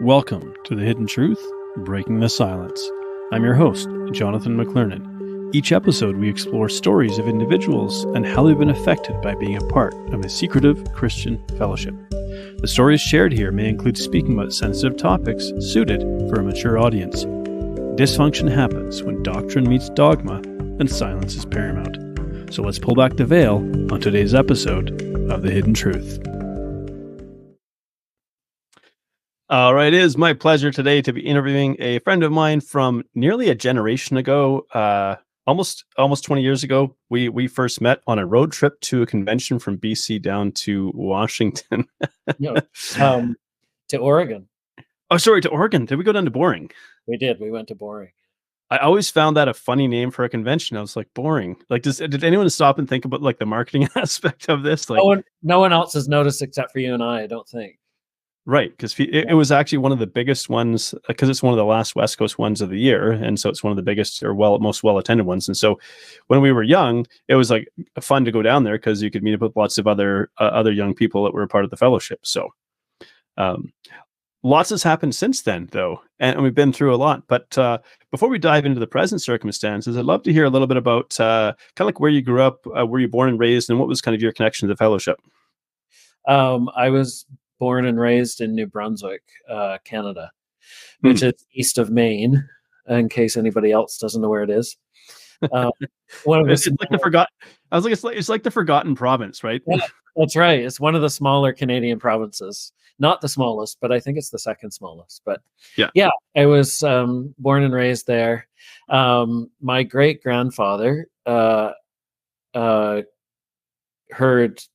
Welcome to The Hidden Truth, Breaking the Silence. I'm your host, Jonathan McLernan. Each episode we explore stories of individuals and how they've been affected by being a part of a secretive Christian fellowship. The stories shared here may include speaking about sensitive topics suited for a mature audience. Dysfunction happens when doctrine meets dogma and silence is paramount. So let's pull back the veil on today's episode of The Hidden Truth. All right, it is my pleasure today to be interviewing a friend of mine from nearly a generation ago, almost 20 years ago. We first met on a road trip to a convention from BC down to Washington. To Oregon. Oh, sorry, to Oregon. Did we go down to Boring? We did. We went to Boring. I always found that a funny name for a convention. I was like, Boring. Like, did anyone stop and think about like the marketing aspect of this? Like, no one else has noticed except for you and I don't think. Right, because it was actually one of the biggest ones, because it's one of the last West Coast ones of the year, and so it's one of the biggest or most well-attended ones. And so, when we were young, it was like fun to go down there because you could meet up with lots of other young people that were a part of the fellowship. So, lots has happened since then, though, and we've been through a lot. But before we dive into the present circumstances, I'd love to hear a little bit about kind of like where you grew up, where you born and raised, and what was kind of your connection to the fellowship. I was born and raised in New Brunswick, Canada, which is east of Maine, in case anybody else doesn't know where it is. It's like the forgotten. I was like, it's like the forgotten province, right? Yeah, that's right. It's one of the smaller Canadian provinces, not the smallest, but I think it's the second smallest. But yeah, I was born and raised there. My great grandfather heard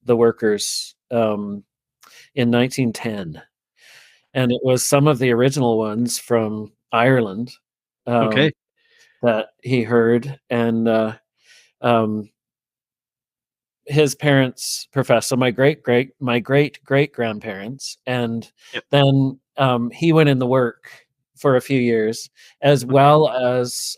the workers in 1910, and it was some of the original ones from Ireland that he heard, and his parents professed. So my great great grandparents, and then he went in the work for a few years, as well as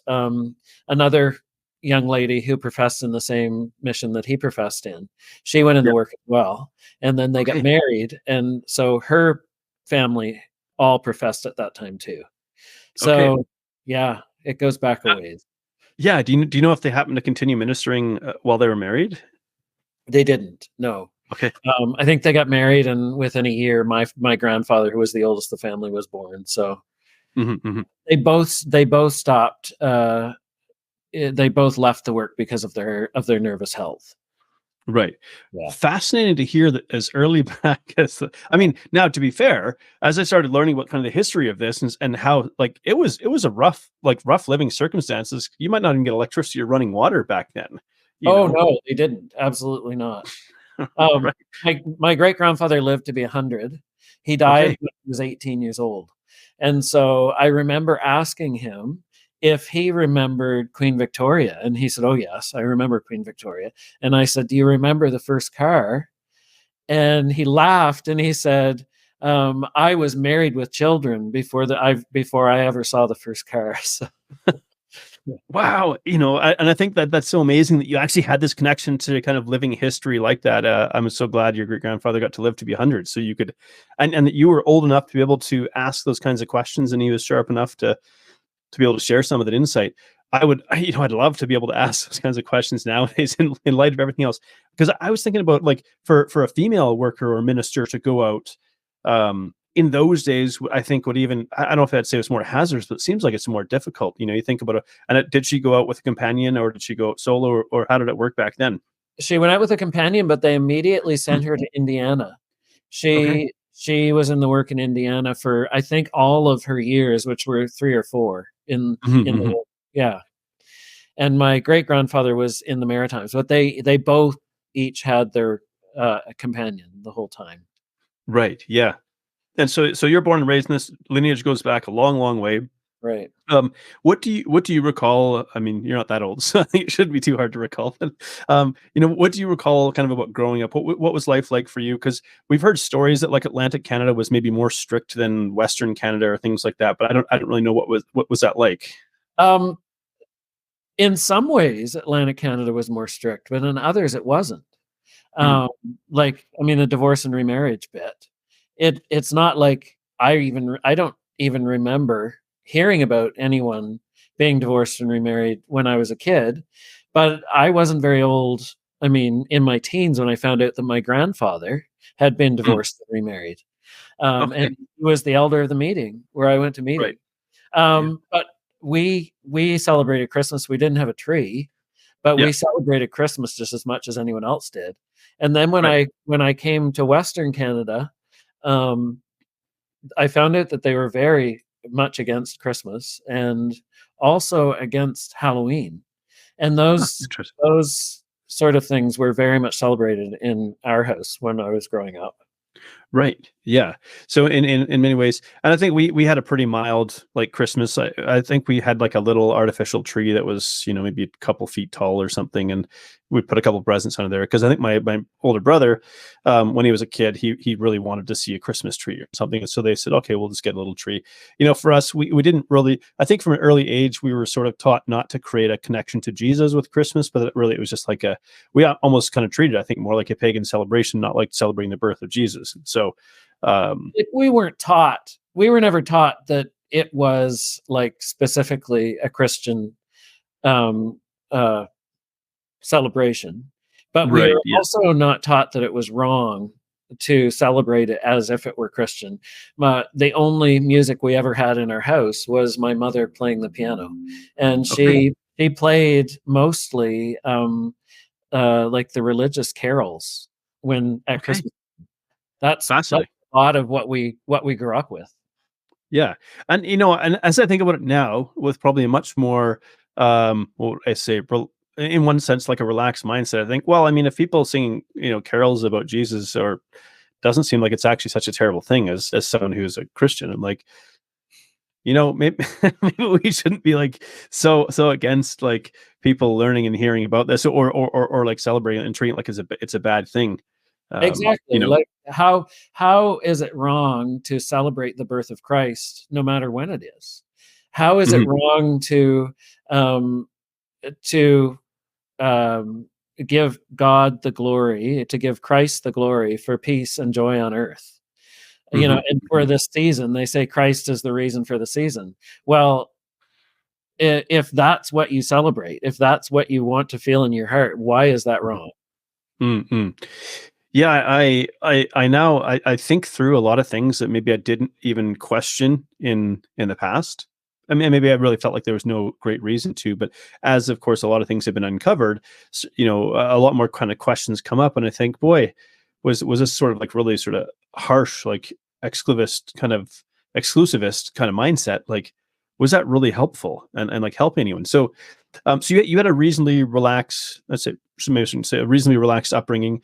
another young lady who professed in the same mission that he professed in. She went into work as well, and then they got married, and so her family all professed at that time too. So yeah, it goes back a ways. Yeah, do you know if they happened to continue ministering while they were married? They didn't. No. Okay. I think they got married, and within a year, my grandfather, who was the oldest of the family, was born. So they both stopped. They both left the work because of their nervous health. Right. Yeah. Fascinating to hear that as early back as now, to be fair, as I started learning about kind of the history of this and how like it was a rough living circumstances. You might not even get electricity or running water back then. No, they didn't. Absolutely not. Right. My great grandfather lived to be 100. He died when he was 18 years old. And so I remember asking him if he remembered Queen Victoria, and he said, "Oh yes, I remember Queen Victoria." And I said, "Do you remember the first car?" And he laughed and he said, "I was married with children before I ever saw the first car." So. Wow, and I think that's so amazing that you actually had this connection to kind of living history like that. I'm so glad your great grandfather got to live to be 100, so you could, and that you were old enough to be able to ask those kinds of questions, and he was sharp enough to be able to share some of that insight. I'd love to be able to ask those kinds of questions nowadays in light of everything else. Because I was thinking about like for a female worker or minister to go out in those days, I think I don't know if I'd say it's more hazardous, but it seems like it's more difficult. You think about did she go out with a companion or did she go out solo or how did it work back then? She went out with a companion, but they immediately sent her to Indiana. She was in the work in Indiana for, I think, all of her years, which were 3 or 4 in the work. Yeah. And my great grandfather was in the Maritimes, but they both each had their companion the whole time. Right. Yeah. And so you're born and raised in this lineage goes back a long, long way. Right. What do you recall? I mean, you're not that old, so I think it shouldn't be too hard to recall. But what do you recall kind of about growing up? What was life like for you? Because we've heard stories that like Atlantic Canada was maybe more strict than Western Canada or things like that. But I don't really know what was that like. In some ways, Atlantic Canada was more strict, but in others, it wasn't. The divorce and remarriage bit. It's not like I don't even remember hearing about anyone being divorced and remarried when I was a kid, but I wasn't very old. I mean, in my teens when I found out that my grandfather had been Mm, divorced and remarried. And okay. he was the elder of the meeting where I went to Right. meeting. Yeah. But we celebrated Christmas. We didn't have a tree, but Yeah. we celebrated Christmas just as much as anyone else did. And then Right. when I came to Western Canada, um, I found out that they were very much against Christmas and also against Halloween. And Huh, interesting. those sort of things were very much celebrated in our house when I was growing up. Right. Yeah. So in many ways, and I think we had a pretty mild like Christmas. I think we had like a little artificial tree that was, maybe a couple feet tall or something, and we put a couple presents under there because I think my older brother, when he was a kid, he really wanted to see a Christmas tree or something, and so they said, okay, we'll just get a little tree. For us, we didn't really. I think from an early age we were sort of taught not to create a connection to Jesus with Christmas, but it was just like we almost kind of treated, I think, more like a pagan celebration, not like celebrating the birth of Jesus. And so, Like, we were never taught that it was like specifically a Christian um, uh, celebration, but we right, were yeah, also not taught that it was wrong to celebrate it as if it were Christian. The only music we ever had in our house was my mother playing the piano, and okay, she played mostly like the religious carols when at okay, Christmas. That's fascinating. a lot of what we grew up with. Yeah, and and as I think about it now, with probably a much more, well, I say, in one sense, like a relaxed mindset. I think, well, I mean, if people singing, carols about Jesus, or doesn't seem like it's actually such a terrible thing as someone who's a Christian. I'm like, maybe maybe we shouldn't be like so against like people learning and hearing about this, or like celebrating it and treating it like it's a bad thing. Exactly. Like, how is it wrong to celebrate the birth of Christ no matter when it is? How is it Mhm, wrong um, to um, give God the glory, to give Christ the glory for peace and joy on earth? mhm, And for mhm, this season, they say Christ is the reason for the season. Well, if that's what you celebrate, if that's what you want to feel in your heart, why is that mhm, wrong? mhm. Yeah, I now I think through a lot of things that maybe I didn't even question in the past. I mean, maybe I really felt like there was no great reason to, but as of course a lot of things have been uncovered, a lot more kind of questions come up, and I think, boy, was this sort of like really sort of harsh, like exclusivist kind of mindset, like was that really helpful and like help anyone? So you had a reasonably relaxed, let's say, maybe I shouldn't say a reasonably relaxed upbringing.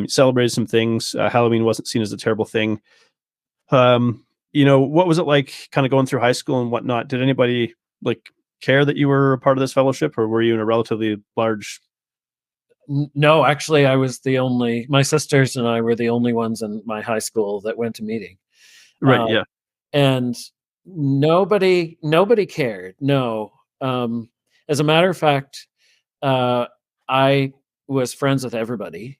Celebrated some things. Halloween wasn't seen as a terrible thing. What was it like, kind of going through high school and whatnot? Did anybody like care that you were a part of this fellowship, or were you in a relatively large? No, actually, my sisters and I were the only ones in my high school that went to meeting. Right. Uh, Yeah. and nobody cared. No. Um, as a matter of fact, uh, I was friends with everybody.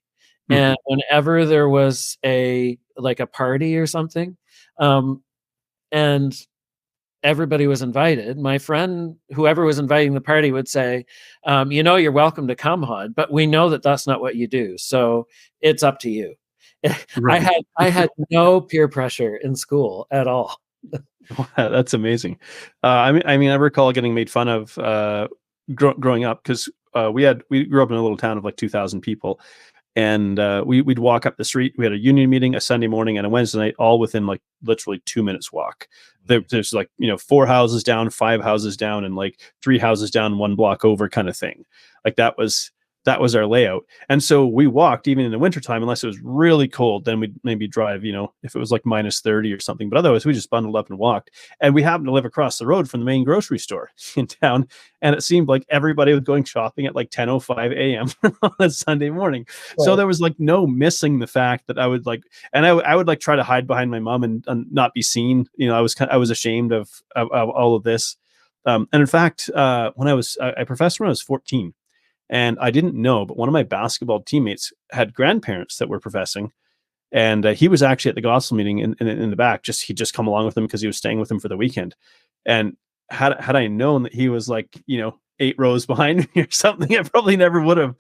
Hmm. And whenever there was a party or something, um, and everybody was invited, my friend, whoever was inviting the party, would say, you're welcome to come, Hod, but we know that that's not what you do. So it's up to you. Right. I had no peer pressure in school at all. Wow, that's amazing. I recall getting made fun of growing up because we grew up in a little town of like 2,000 people, and we'd walk up the street. We had a union meeting a Sunday morning and a Wednesday night, all within like literally 2 minutes walk. There's like four houses down, five houses down, and like three houses down, one block over, kind of thing. Like that was our layout. And so we walked even in the wintertime, unless it was really cold, then we'd maybe drive, if it was like -30 or something. But otherwise we just bundled up and walked. And we happened to live across the road from the main grocery store in town. And it seemed like everybody was going shopping at like 10:05 a.m. on a Sunday morning. So Right. there was like no missing the fact that I would like, and I would like try to hide behind my mom and not be seen. I was ashamed of all of this. And in fact, when I professed when I was 14, and I didn't know, but one of my basketball teammates had grandparents that were professing. and he was actually at the gospel meeting in the back. Just he'd just come along with him because he was staying with him for the weekend. And had I known that he was like 8 rows behind me or something, I probably never would have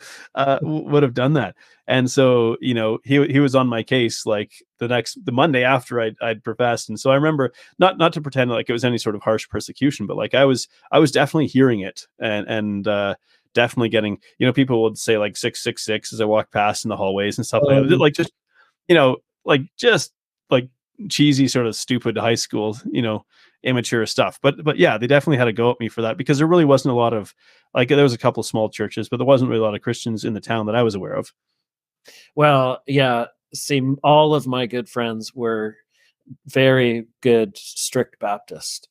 done that. And so he was on my case like the Monday after I'd professed. And so I remember, not to pretend like it was any sort of harsh persecution, but like I was definitely hearing it, and definitely getting, people would say like 666 as I walked past in the hallways and stuff like that. Like just like cheesy sort of stupid high school, immature stuff. But yeah, they definitely had a go at me for that, because there really wasn't a lot of, like, there was a couple of small churches, but there wasn't really a lot of Christians in the town that I was aware of. Well, yeah. See, all of my good friends were very good, strict Baptist.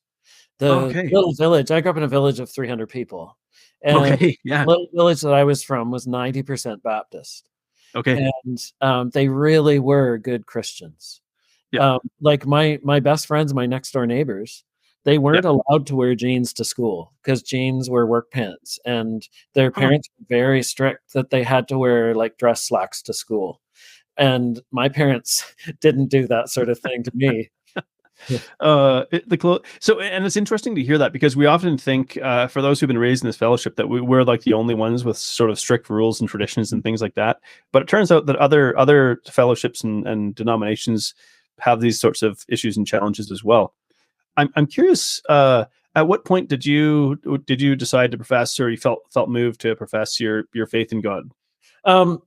The Okay. little village, I grew up in a village of 300 people. And Okay. the Yeah. little village that I was from was 90% Baptist. Okay. And they really were good Christians. Yeah. Like my best friends, my next door neighbors, they weren't Yeah. allowed to wear jeans to school because jeans were work pants, and their Huh. parents were very strict that they had to wear like dress slacks to school. And my parents didn't do that sort of thing to me. So, and it's interesting to hear that, because we often think, for those who've been raised in this fellowship, that we're like the only ones with sort of strict rules and traditions and things like that. But it turns out that other fellowships and denominations have these sorts of issues and challenges as well. I'm curious, at what point did you decide to profess, or you felt moved to profess your faith in God? Um,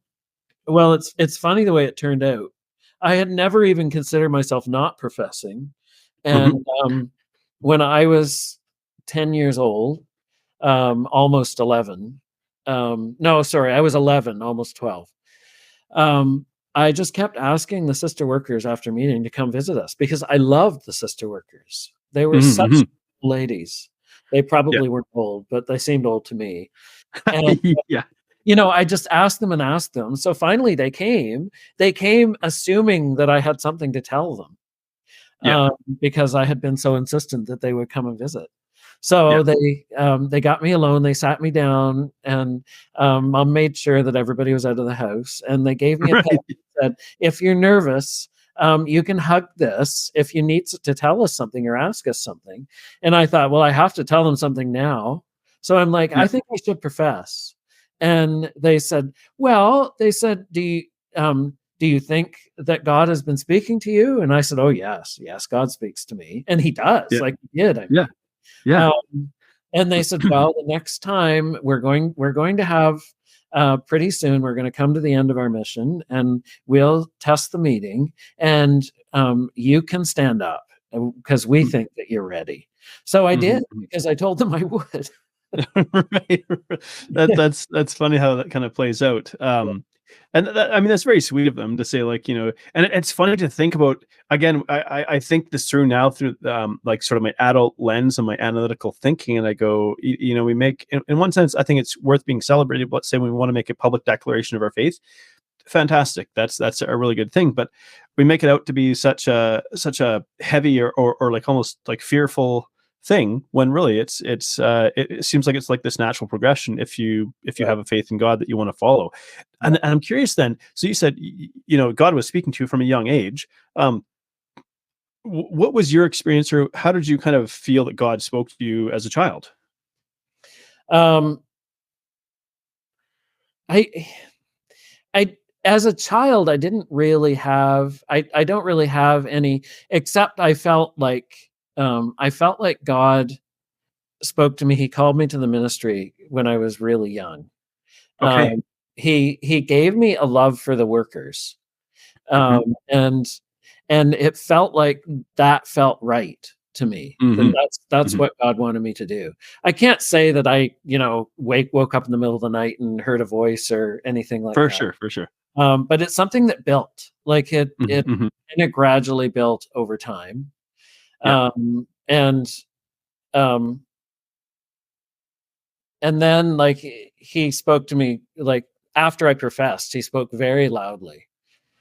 well, it's funny the way it turned out. I had never even considered myself not professing, Mhm. and when I was 10 years old, almost 11. No, sorry, I was 11, almost 12. I just kept asking the sister workers after meeting to come visit us because I loved the sister workers. They were Mhm, such mhm. ladies. They Yeah. probably weren't old, but they seemed old to me. And Yeah. I just asked them and asked them. So finally they came. They came assuming that I had something to tell them, Yeah. because I had been so insistent that they would come and visit. Yeah. So they got me alone. They sat me down, and mom made sure that everybody was out of the house. And they gave me a pen Right. and said, "If you're nervous, you can hug this if you need to tell us something or ask us something." And I thought, well, I have to tell them something now. So I'm like, Yeah. I think I should profess. And they said, well, they said, do you think that God has been speaking to you? And I said, oh, yes, yes, God speaks to me. And he does, Yeah. like he did. I Yeah. mean, Yeah. and they said, well, the next time we're going to have, pretty soon, we're going to come to the end of our mission, and we'll test the meeting, and you can stand up because we Mm. think that you're ready. So I Mhm, did, mhm. because I told them I would. Right. That's funny how that kind of plays out. And I mean, that's very sweet of them to say, like, and it's funny to think about. Again, I think this through now through like sort of my adult lens and my analytical thinking, and I go, we make, in one sense, I think it's worth being celebrated. Let's say we want to make a public declaration of our faith. Fantastic. That's a really good thing. But we make it out to be such a heavy or like almost like fearful thing, when really it seems like it's like this natural progression if you Right. have a faith in God that you want to follow. Yeah. And I'm curious then. So you said God was speaking to you from a young age. What was your experience, or how did you kind of feel that God spoke to you as a child? Um, I I as a child, I didn't really have I don't really have any, except I felt like God spoke to me. He called me to the ministry when I was really young. Okay. He gave me a love for the workers. Hmm. And it felt like that felt right to me. That Hmm. that's Hmm. what God wanted me to do. I can't say that I, woke up in the middle of the night and heard a voice or anything like For that. sure. For sure. But it's something that built, like Hmm. it Hmm. kind of gradually built over time. Yeah. And um, and then like he spoke to me like after I professed, he spoke very loudly.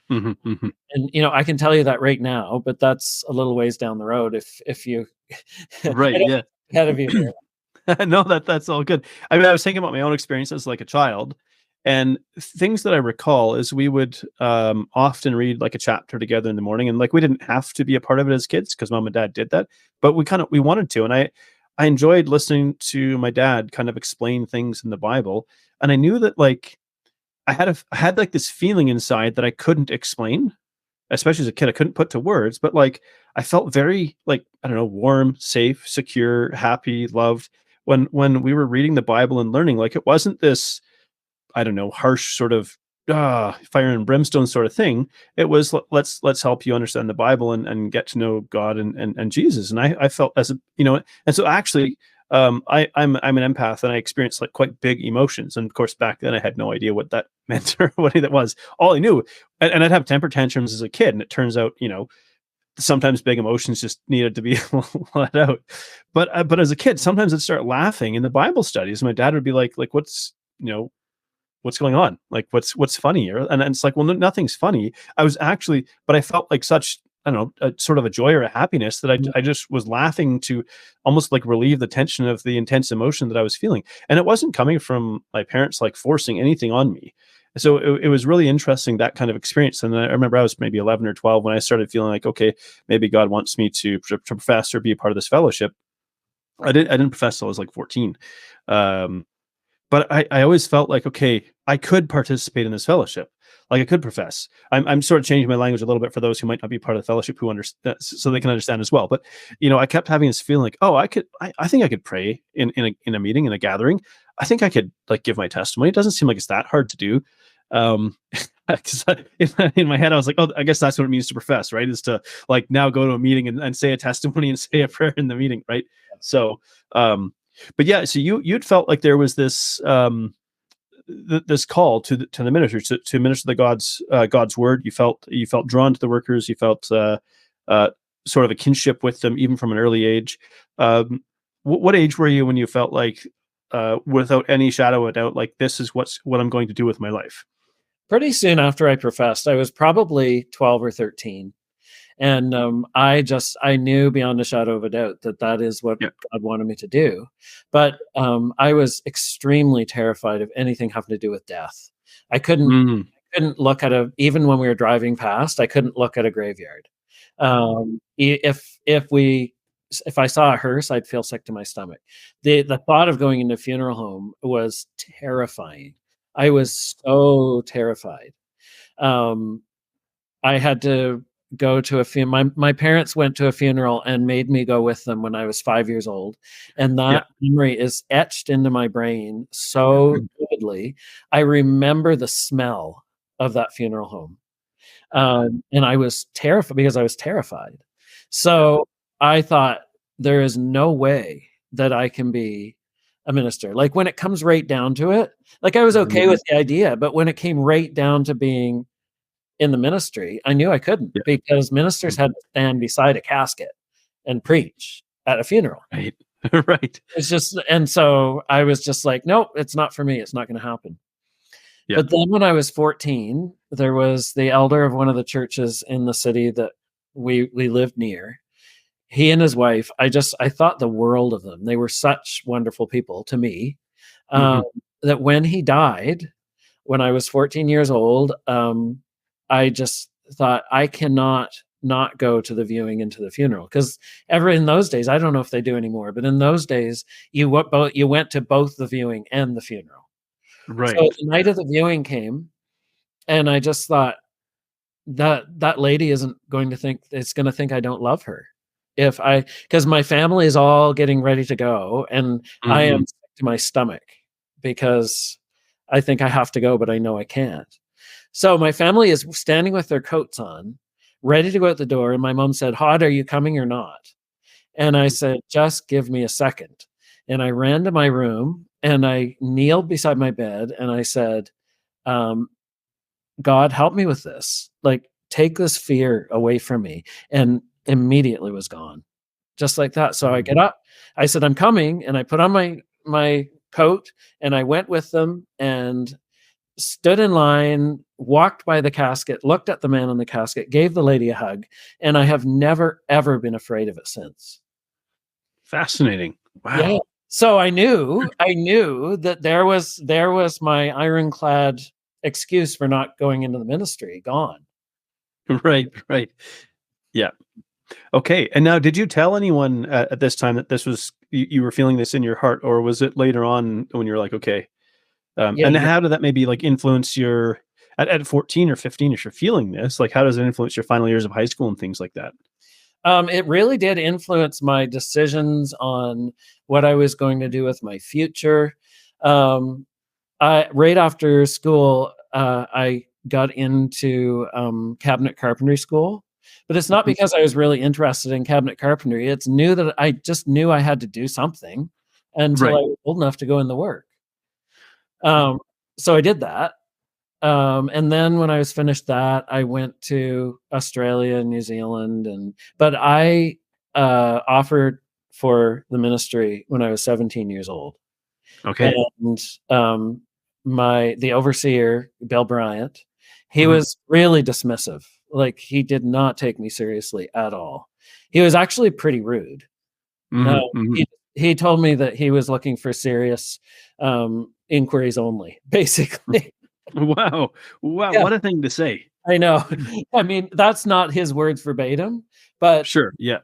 Hmm. Hmm. And I can tell you that right now, but that's a little ways down the road if you I Right. don't Yeah. ahead of you here. No, that's all good. I mean, I was thinking about my own experiences like a child, And things that I recall is we would often read like a chapter together in the morning, and like we didn't have to be a part of it as kids because mom and dad did that, but we wanted to, and I enjoyed listening to my dad kind of explain things in the Bible, and I knew that like I had like this feeling inside that I couldn't explain, especially as a kid. I couldn't put to words, but like I felt very like, I don't know, warm, safe, secure, happy, loved when we were reading the Bible and learning. Like it wasn't this, I don't know, harsh sort of fire and brimstone sort of thing. It was let's help you understand the Bible and get to know God and Jesus. And I felt as a, you know, and so actually I'm an empath and I experienced like quite big emotions. And of course back then I had no idea what that meant or what that was. All I knew, and I'd have temper tantrums as a kid, and it turns out, you know, sometimes big emotions just needed to be let out. But as a kid, sometimes I'd start laughing in the Bible studies. My dad would be like, what's, you know, what's going on? Like, what's funny? And it's like, well, no, nothing's funny. I was actually, but I felt like such, I don't know, a sort of a joy or a happiness that I just was laughing to almost like relieve the tension of the intense emotion that I was feeling. And it wasn't coming from my parents, like forcing anything on me. So it was really interesting, that kind of experience. And I remember I was maybe 11 or 12 when I started feeling like, okay, maybe God wants me to profess or be a part of this fellowship. I didn't profess till I was like 14. But I always felt like, okay, I could participate in this fellowship. Like I could profess. I'm sort of changing my language a little bit for those who might not be part of the fellowship who understand, so they can understand as well. But you know, I kept having this feeling like, oh, I think I could pray in a meeting, in a gathering. I think I could like give my testimony. It doesn't seem like it's that hard to do. Um, 'Cause in my head, I was like, oh, I guess that's what it means to profess, right? Is to like now go to a meeting and say a testimony and say a prayer in the meeting, right? So, but yeah, so you'd felt like there was this this call to the minister to minister the God's word. You felt drawn to the workers. You felt sort of a kinship with them, even from an early age. What age were you when you felt like, without any shadow of a doubt, like this is what I'm going to do with my life? Pretty soon after I professed, I was probably 12 or 13. And I knew beyond a shadow of a doubt that that is what Yeah. God wanted me to do. But I was extremely terrified of anything having to do with death. I Mm, couldn't look at even when we were driving past, I couldn't look at a graveyard. If I saw a hearse, I'd feel sick to my stomach. The thought of going into a funeral home was terrifying. I was so terrified. Um, I had to go to my parents went to a funeral and made me go with them when I was 5 years old, and yeah. that memory is etched into my brain so vividly. I remember the smell of that funeral home, and I was terrified because I was terrified. So I thought, there is no way that I can be a minister. Like when it comes right down to it, like I was okay Mhm. with the idea, but when it came right down to being in the ministry, I knew I couldn't Yeah. because ministers had to stand beside a casket and preach at a funeral. Right. Right. It's just, and so I was just like, nope, it's not for me. It's not going to happen. Yeah. But then when I was 14, there was the elder of one of the churches in the city that we lived near. He and his wife, I thought the world of them. They were such wonderful people to me. Um, Mhm. that when he died, when I was 14 years old, I just thought I cannot not go to the viewing and to the funeral because ever in those days, I don't know if they do anymore, but in those days, you went to both the viewing and the funeral. So Right. the night of the viewing came, and I just thought that lady isn't going to think it's going to think I don't love her if I because my family is all getting ready to go, and I am Mhm. sick to my stomach because I think I have to go, but I know I can't. So my family is standing with their coats on, ready to go out the door, and my mom said, "Hod, are you coming or not?" And I said, "Just give me a second." And I ran to my room and I kneeled beside my bed and I said, um, "God, help me with this. Like, take this fear away from me." And immediately was gone, just like that. So I Mhm. get up. I said, "I'm coming," and I put on my coat and I went with them and stood in line, walked by the casket, looked at the man in the casket, gave the lady a hug, and I have never, ever been afraid of it since. Fascinating. Yeah. Wow. So I knew that there was my ironclad excuse for not going into the ministry gone. Right, right. Yeah. Okay. And now, did you tell anyone at this time that this was you were feeling this in your heart, or was it later on when you were like, okay? Yeah, And yeah. how did that maybe like influence your at 14 or 15, if you're feeling this, like how does it influence your final years of high school and things like that? It really did influence my decisions on what I was going to do with my future. Um, right after school, I got into cabinet carpentry school, but it's not Mhm. because I was really interested in cabinet carpentry. It's knew that I just knew I had to do something until I Right. was old enough to go in the work. Um, so I did that. And then when I was finished that, I went to Australia and New Zealand, but I offered for the ministry when I was 17 years old, Okay. and the overseer Bill Bryant, he Mhm. was really dismissive. Like he did not take me seriously at all. He was actually pretty rude. Uh, Mhm. Mhm. he told me that he was looking for serious inquiries only, basically. Wow. Wow. Yeah, What a thing to say. I know. I mean, that's not his words verbatim, but Sure. Yeah.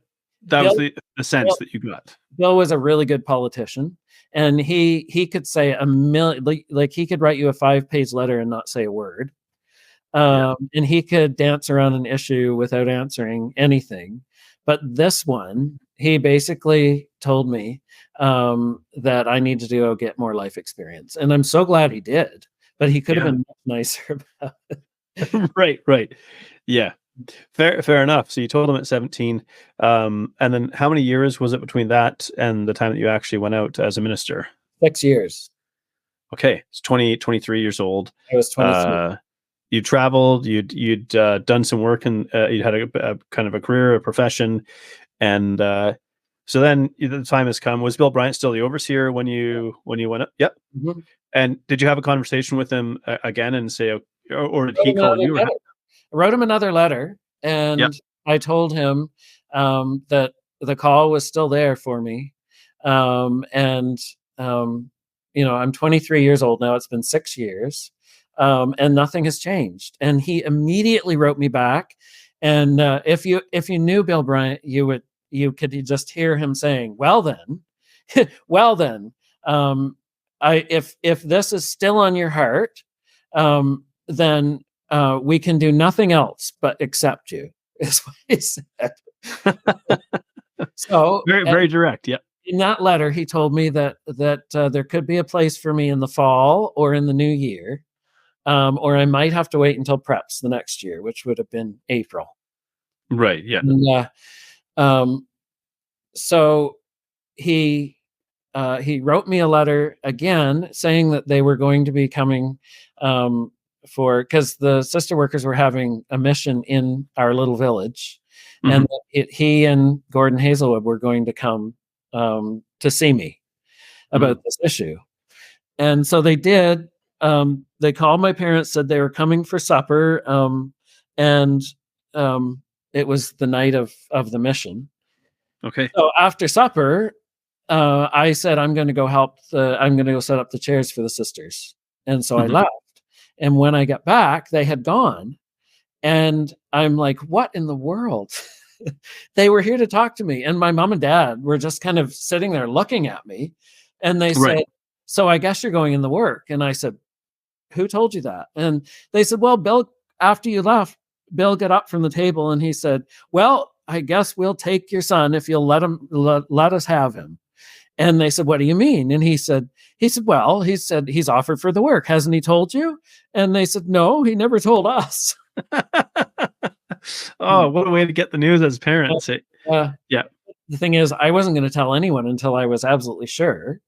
That was Bill the sense Bill that you got. Bill was a really good politician, and he could say a million like he could write you a 5-page letter and not say a word. Yeah. And he could dance around an issue without answering anything. But this one, he basically told me that I need to go get more life experience, and I'm so glad he did. But he could have Yeah. been much nicer about it. Right. Right. Yeah. Fair enough. So you told him at 17. And then how many years was it between that and the time that you actually went out as a minister? 6 years. Okay. It's 28, 23 years old. I was 23. Uh, you traveled, you'd done some work, and you had a kind of a career, a profession. And so then the time has come. Was Bill Bryant still the overseer when you went up? Yep. Mhm. And did you have a conversation with him again and say, or did Wrote he him call another you? Or letter. I wrote him another letter, yep. and I told him that the call was still there for me. And um, I'm 23 years old now. It's been 6 years, and nothing has changed. And he immediately wrote me back. And if you knew Bill Bryant, you could just hear him saying, "Well then, well then, if this is still on your heart, then we can do nothing else but accept you," is what he said. So Very, very direct. Yep. in that letter, he told me that there could be a place for me in the fall or in the new year, or I might have to wait until preps the next year, which would have been April. Right. Yeah. And, um, so he he wrote me a letter again saying that they were going to be coming for because the sister workers were having a mission in our little village, Hmm. and he and Gordon Hazelwood were going to come to see me Hmm. about this issue. And so they did. They called my parents, said they were coming for supper, and um, it was the night of the mission. Okay. So after supper, I said, I'm going to go set up the chairs for the sisters. And so I Hmm. left. And when I got back, they had gone. And I'm like, what in the world? They were here to talk to me. And my mom and dad were just kind of sitting there looking at me. And they Right. said, "So I guess you're going in the work." And I said, "Who told you that?" And they said, "Well, Bill, after you left, Bill got up from the table and he said, 'Well, I guess we'll take your son if you'll let us have him.'" And they said, "What do you mean?" And well, he said, "He's offered for the work. Hasn't he told you?" And they said, "No, he never told us." Oh, what a way to get the news as Uh, parents. uh, Yeah. the thing is, I wasn't going to tell anyone until I was absolutely sure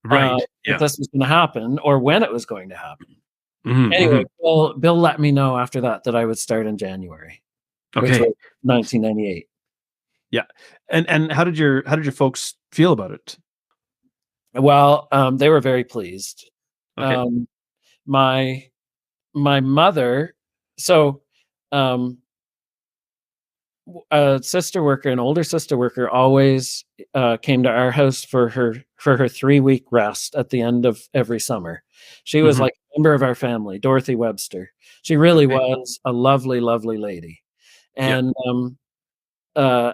Right. that Yeah. this was going to happen or when it was going to happen. Hmm. Anyway, Hmm. Bill let me know after that I would start in January, which Okay. was 1998. Yeah. And how did your folks feel about it? Well, they were very pleased. Okay. Um, my mother, so um, a sister worker, an older sister worker, always came to our house for her 3-week rest at the end of every summer. She was Mhm. like a member of our family, Dorothy Webster. She really Okay. was a lovely, lovely lady. Yeah. And uh,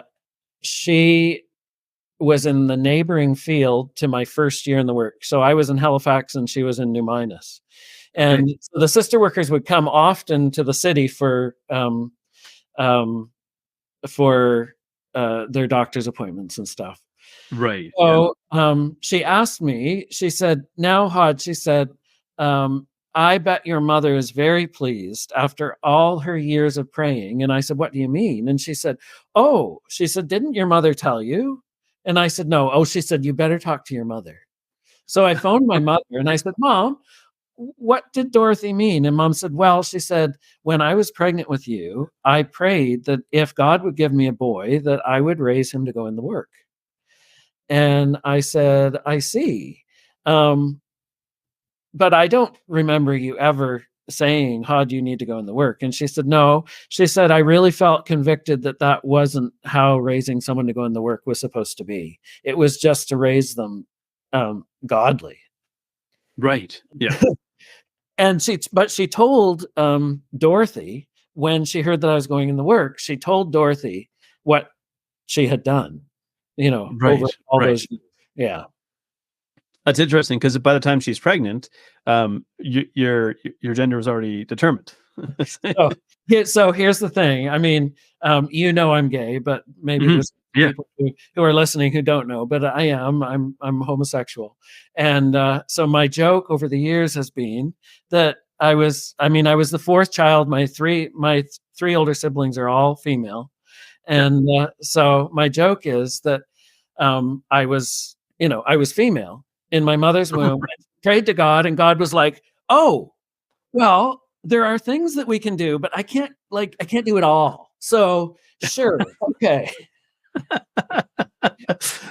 she was in the neighboring field to my first year in the work. So I was in Halifax and she was in New Minas. Okay. And so the sister workers would come often to the city um, for their doctor's appointments and stuff. Right. Yeah. So she asked me, she said, "Now, Hod," she said, um, "I bet your mother is very pleased after all her years of praying." And I said, "What do you mean?" And she said, "Oh," she said, "didn't your mother tell you?" And I said, "No." Oh, she said, "You better talk to your mother." So I phoned my mother and I said, "Mom, what did Dorothy mean?" And Mom said, "Well," she said, "when I was pregnant with you, I prayed that if God would give me a boy, that I would raise him to go in the work." And I said, "I see. Um, but I don't remember you ever saying, 'Hod, you need to go in the work.'" And she said, "No." She said, "I really felt convicted that that wasn't how raising someone to go in the work was supposed to be. It was just to raise them godly." Right. Yeah. And she told Dorothy, when she heard that I was going in the work, she told Dorothy what she had done, over Right. all Right. those years. Yeah. That's interesting because by the time she's pregnant, your gender was already determined. So, so here's the thing. I mean, I'm gay, but maybe Mhm. there's Yeah. people who are listening who don't know, but I am. I'm homosexual, and so my joke over the years has been that I was. I mean, I was the fourth child. My three older siblings are all female, Yeah. and so my joke is that I was female in my mother's womb. Right. Prayed to God, and God was like, "Oh, well, there are things that we can do, but I can't do it all. So, sure, okay."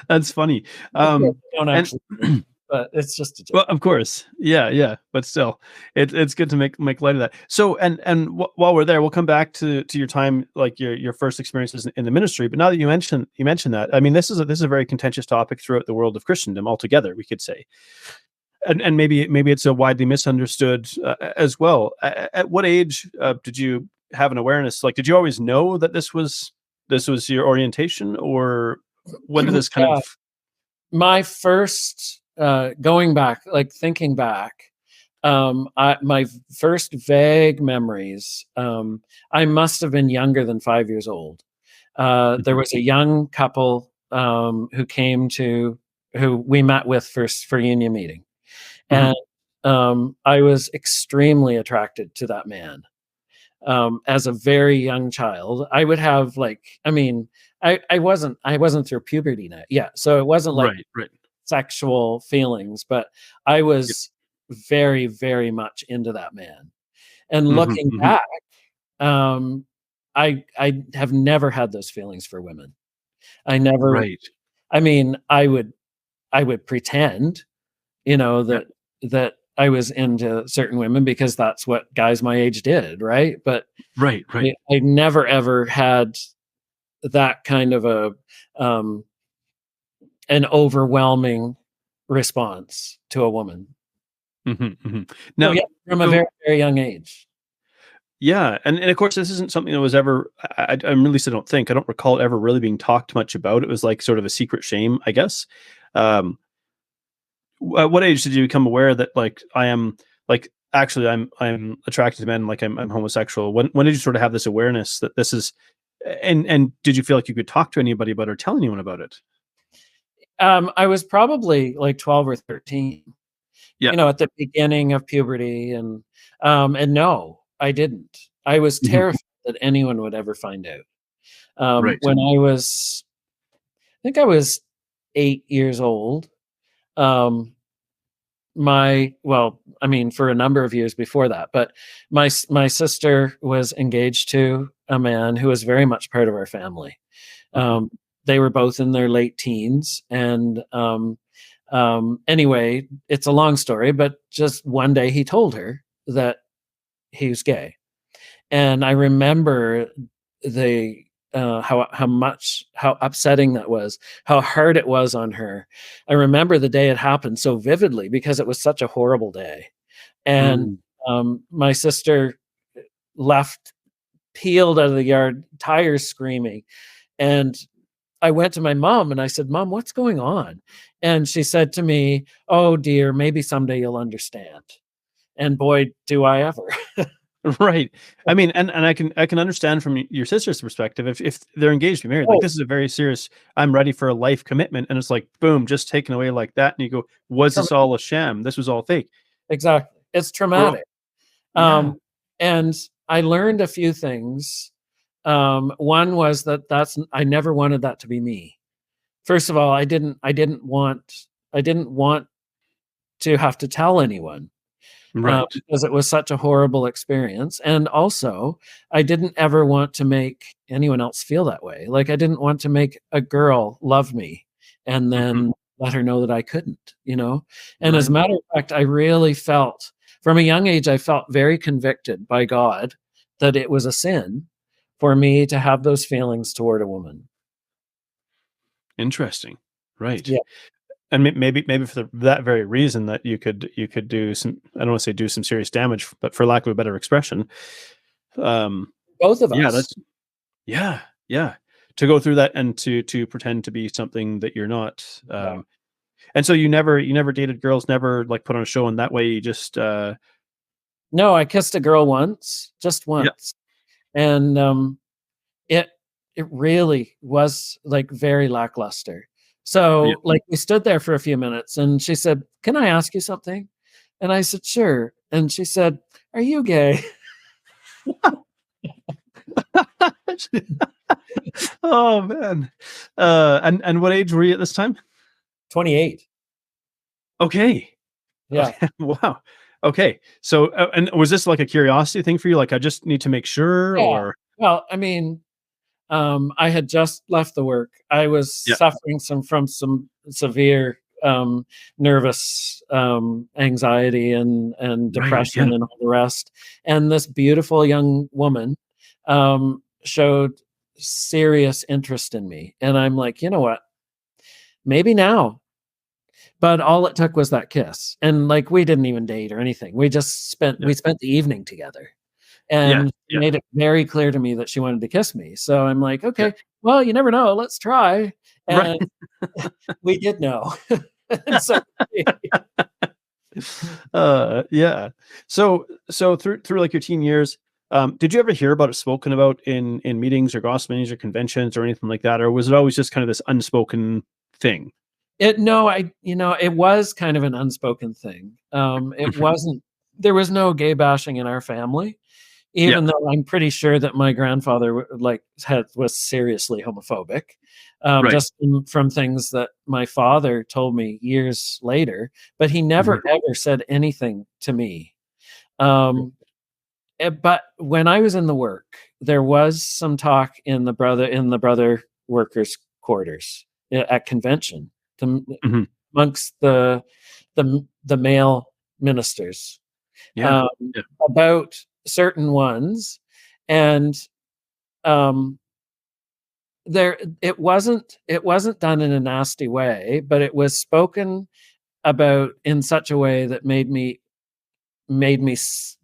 That's funny. Of course, Um, I don't and actually do it, but it's just a joke. well, of course, yeah, yeah, but still, it's good to make light of that. So, while we're there, we'll come back to your time, like your first experiences in the ministry. But now that you mentioned that, I mean, this is a very contentious topic throughout the world of Christendom altogether, we could say, and maybe it's a widely misunderstood as well. At what age did you have an awareness? Like, did you always know that this was your orientation, or when did this kind of? Yeah, my first going back, like thinking back, my first vague memories. I must have been younger than 5 years old. There Mhm. was a young couple who we met with for union meeting, Mhm. and I was extremely attracted to that man. As a very young child, I would have like, I mean, I wasn't through puberty yet, so it wasn't like Right, right. sexual feelings, but I Yep. was very, very much into that man. And Mhm, looking mhm. back, um, I have never had those feelings for women. I never. Right. I mean, I would pretend, Yeah. that I was into certain women because that's what guys my age did, right? But Right, right. I never ever had that kind of um, an overwhelming response to a woman. Mhm, mhm. So, Now yeah, from a so very, very young age. yeah, and of course, this isn't something that was ever I at least I don't recall it ever really being talked much about. It was like sort of a secret shame, I guess. Um, at what age did you become aware that, like, actually, I'm attracted to men, like, I'm homosexual? When did you sort of have this awareness that this is and did you feel like you could talk to anybody about it or tell anyone about it? I was probably like 12 or 13, Yeah. at the beginning of puberty, and no, I didn't. I was Mhm. terrified that anyone would ever find out. Right. When I think I was 8 years old, um, I mean, for a number of years before that, but my sister was engaged to a man who was very much part of our family. Mhm. Um, they were both in their late teens, and anyway, it's a long story, but just one day he told her that he was gay, and I remember the how upsetting that was, how hard it was on her. I remember the day it happened so vividly because it was such a horrible day. And Mm. my sister left, peeled out of the yard, tires screaming. And I went to my mom and I said, "Mom, what's going on?" And she said to me, "Oh dear, maybe someday you'll understand." And boy, do I ever. Right. I mean, and I can understand from your sister's perspective if they're engaged to be married, like Oh, this is a very serious, I'm ready for a life commitment, and it's like boom, just taken away like that, and you go, was this all a sham? This was all fake. exactly. It's We're traumatic. Yeah. And I learned a few things. One was that's I never wanted that to be me. First of all, I didn't want to have to tell anyone, Right. because it was such a horrible experience. And also, I didn't ever want to make anyone else feel that way. Like I didn't want to make a girl love me and Mhm. then let her know that I couldn't, you know? And as a Right. matter of fact, I really felt from a young age, I felt very convicted by God that it was a sin for me to have those feelings toward a woman. Interesting. Right. Yeah, And maybe for that very reason that you could do some, I don't want to say do some serious damage, but for lack of a better expression, um, both of yeah, us. that's yeah, yeah. To go through that and to pretend to be something that you're not. Yeah. And so you never dated girls, never like put on a show, and that way you just No, I kissed a girl once, just yeah, once. And It it really was, like, very lackluster. yeah. So, like, we stood there for a few minutes, and she said, "Can I ask you something?" And I said, "Sure." And she said, "Are you gay?" Oh man. And what age were you at this time? 28. Okay. Yeah. Okay. Wow. Okay. So, and was this like a curiosity thing for you? Like, I just need to make sure, Yeah. or Well, I mean, I had just left the work. I was yeah, suffering from some severe, nervous, anxiety and right, yeah, depression and all the rest. And this beautiful young woman, showed serious interest in me. And I'm like, "You know what? Maybe now." But all it took was that kiss. And, like, we didn't even date or anything. yeah, We spent the evening together. yeah, And she yeah, made it very clear to me that she wanted to kiss me. So I'm like, yeah. "Okay, well, you never know, let's try." Right. And we did know. And so Yeah. So through like your teen years, did you ever hear about it spoken about in meetings or gossip meetings or conventions or anything like that, or was it always just kind of this unspoken thing? it was kind of an unspoken thing. It wasn't there was no gay bashing in our family, Yeah. even though I'm pretty sure that my grandfather was seriously homophobic, Right. just from things that my father told me years later, but he Mhm. never ever said anything to me. Um, but when I was in the work, there was some talk in the brother workers' quarters at convention, the, Mhm. amongst the male ministers, Yeah. um, Yeah. about certain ones, and um, it wasn't done in a nasty way, but it was spoken about in such a way that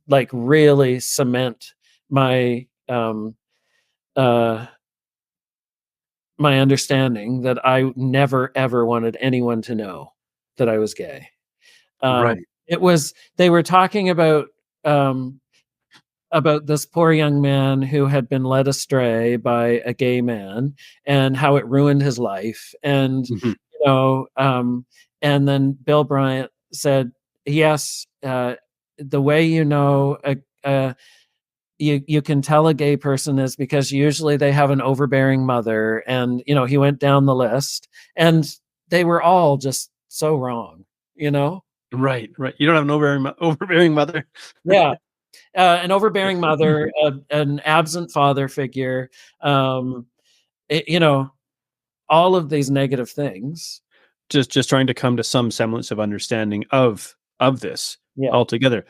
like really cement my uh, my understanding that I never ever wanted anyone to know that I was gay. Right. It was they were talking about this poor young man who had been led astray by a gay man and how it ruined his life. And, Mhm. you know, and then Bill Bryant said, yes, the way you can tell a gay person is because usually they have an overbearing mother. And, he went down the list and they were all just so wrong, you know? Right. Right. You don't have an overbearing mother. Yeah. An overbearing mother, an absent father figure, um, it, you know, all of these negative things. Just trying to come to some semblance of understanding of this Yeah. altogether.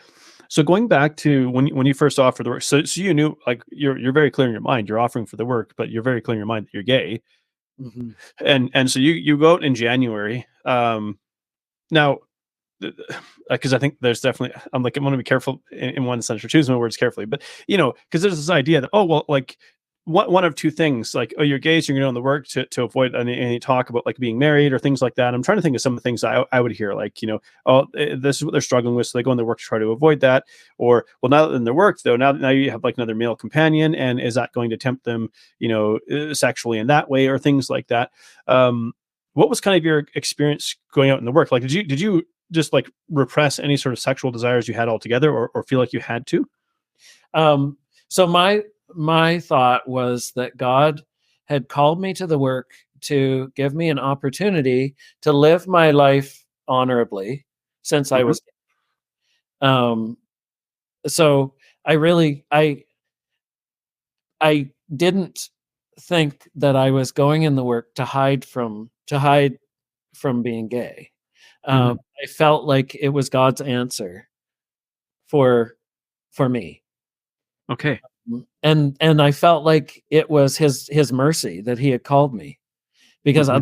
So going back to when you first offered the work, so you knew, like, you're very clear in your mind, you're offering for the work, but you're very clear in your mind that you're gay, Mhm. and so you go out in January. Now, because I think there's definitely, I'm like, I want to be careful in one sense, or choose my words carefully, but because there's this idea that, oh well, like, one of two things, like, oh, you're gay, so you're going to the work to avoid any talk about like being married or things like that. I'm trying to think of some of the things I would hear, like, oh, this is what they're struggling with, so they go in their work to try to avoid that. Or, well, now that in their work though, now you have like another male companion, and is that going to tempt them, sexually in that way, or things like that. um what was kind of your experience going out in the work? Like, did you just like repress any sort of sexual desires you had altogether, or feel like you had to? Um, so my thought was that God had called me to the work to give me an opportunity to live my life honorably since I Hmm. was um so I didn't think that I was going in the work to hide from being gay. Hmm. I felt like it was God's answer for for me. Okay. And I felt like it was his mercy that he had called me, because Hmm. Hmm.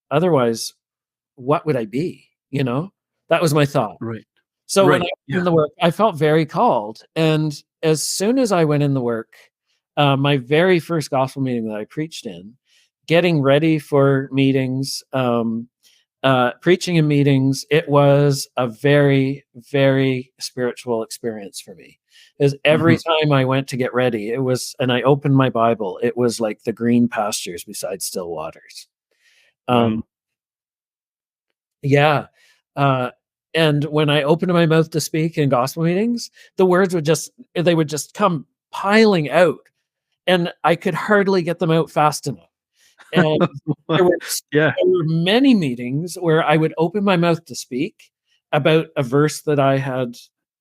otherwise, what would I be, you know? That was my thought. Right. So when I Right. went in Yeah. the work, I felt very called, and as soon as I went in the work, my very first gospel meeting that I preached in, getting ready for meetings, preaching in meetings, it was a very, very spiritual experience for me. Because every Hmm. time I went to get ready, and I opened my Bible, it was like the green pastures beside still waters. Um, Wow. yeah. Uh, and when I opened my mouth to speak in gospel meetings, the words would just come piling out, and I could hardly get them out fast enough. And there were Yeah. there were many meetings where I would open my mouth to speak about a verse that I had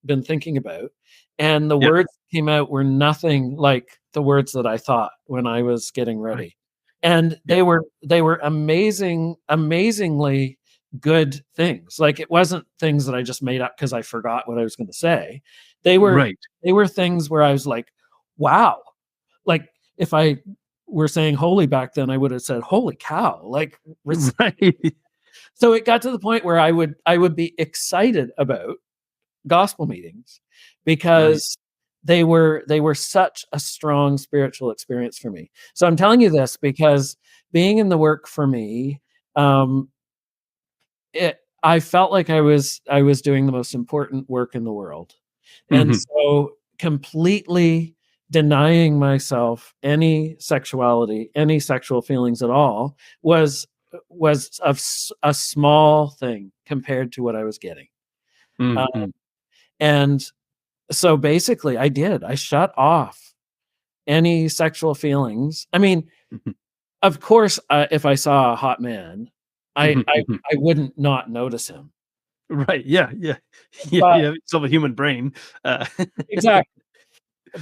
been thinking about, and the Yeah. words that came out were nothing like the words that I thought when I was getting Right. ready. And Yeah. they were amazingly good things. Like, it wasn't things that I just made up because I forgot what I was gonna say. They were Right. they were things where I was like, "Wow." Like, if I were saying holy back then, I would have said, "Holy cow." Like, Right. so it got to the point where I would be excited about gospel meetings, Right. because they were such a strong spiritual experience for me. So I'm telling you this because being in the work for me, um, I felt like I was doing the most important work in the world. And Hmm. so completely denying myself any sexuality, any sexual feelings at all was a small thing compared to what I was getting. Uh, Hmm. and so basically I did. I shut off any sexual feelings. I mean, Hmm. of course, if I saw a hot man, I Hmm. I Hmm. I wouldn't not notice him. Right. Yeah. Yeah. Yeah. But Yeah. Still a human brain. exactly.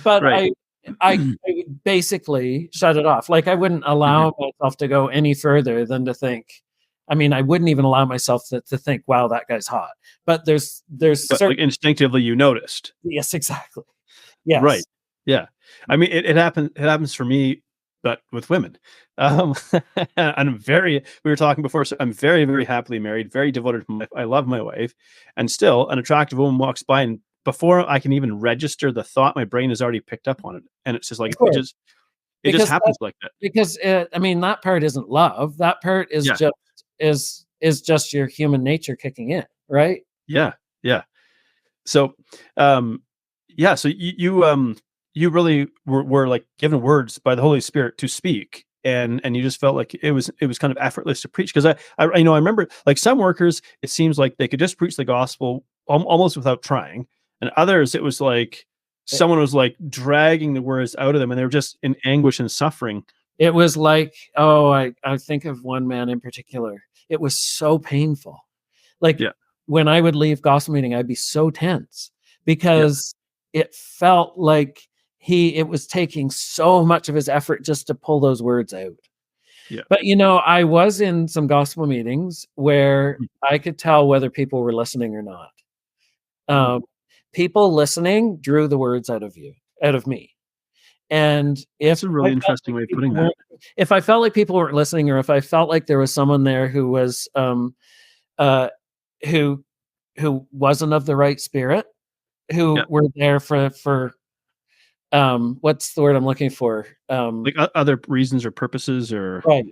But Right. I would basically shut it off. Like, I wouldn't Hmm. allow myself to go any further than to think. I mean, I wouldn't even allow myself to think, "Wow, that guy's hot." But there's But like certain. instinctively, you noticed. Yes, exactly. Right. Yes. Yeah. I mean, it happens for me, but with women. Um, and we were talking before, so I'm very, very happily married, very devoted to my wife. I love my wife, and still an attractive woman walks by, and before I can even register the thought, my brain has already picked up on it. And it's just Of like, course. it just Because that happens like that. because, I mean, that part isn't love. That part is Yeah. just your human nature kicking in, right? Yeah. Yeah. So, um, yeah, so you really were like given words by the Holy Spirit to speak, and you just felt like it was kind of effortless to preach, because I remember, like, some workers, it seems like they could just preach the gospel almost without trying, and others it was like It someone was like dragging the words out of them, and they were just in anguish and suffering. it was like, oh, I think of one man in particular. It was so painful. Like, Yeah. when I would leave gospel meeting, I'd be so tense Yeah. because it felt like it was taking so much of his effort just to pull those words out. Yeah. But, I was in some gospel meetings where I could tell whether people were listening or not. Mm. Um, people listening drew the words out of me. And That's a really interesting way of putting that. if I felt like people weren't listening, or if I felt like there was someone there who was uh, who wasn't of the right spirit, who Yeah. were there for what's the word I'm looking for? Like other reasons or purposes or Right.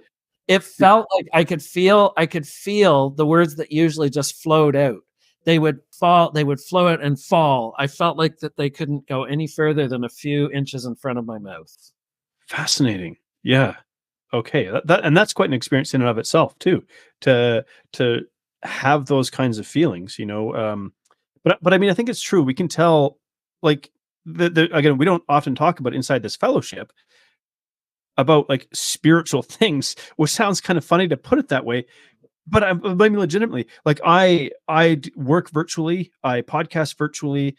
It yeah. felt like I could feel the words that usually just flowed out. They would flow out and fall. I felt like that they couldn't go any further than a few inches in front of my mouth. Fascinating. Yeah. Okay. And that's quite an experience in and of itself too, to to have those kinds of feelings, you know. But I mean, I think it's true. We can tell, like the again, we don't often talk about inside this fellowship about like spiritual things, which sounds kind of funny to put it that way. But I mean, legitimately, like work virtually, I podcast virtually,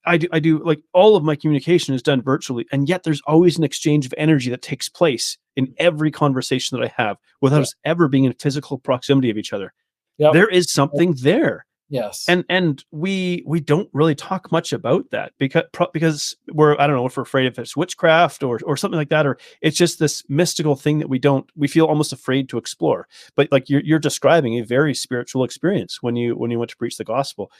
I do like all of my communication is done virtually, and yet there's always an exchange of energy that takes place in every conversation that I have without Yeah. us ever being in physical proximity of each other. Yep. There is something there. Yes. And we don't really talk much about that because we're, I don't know if we're afraid if it's witchcraft or something like that, or it's just this mystical thing that we feel almost afraid to explore. But like you're describing a very spiritual experience when you went to preach the gospel.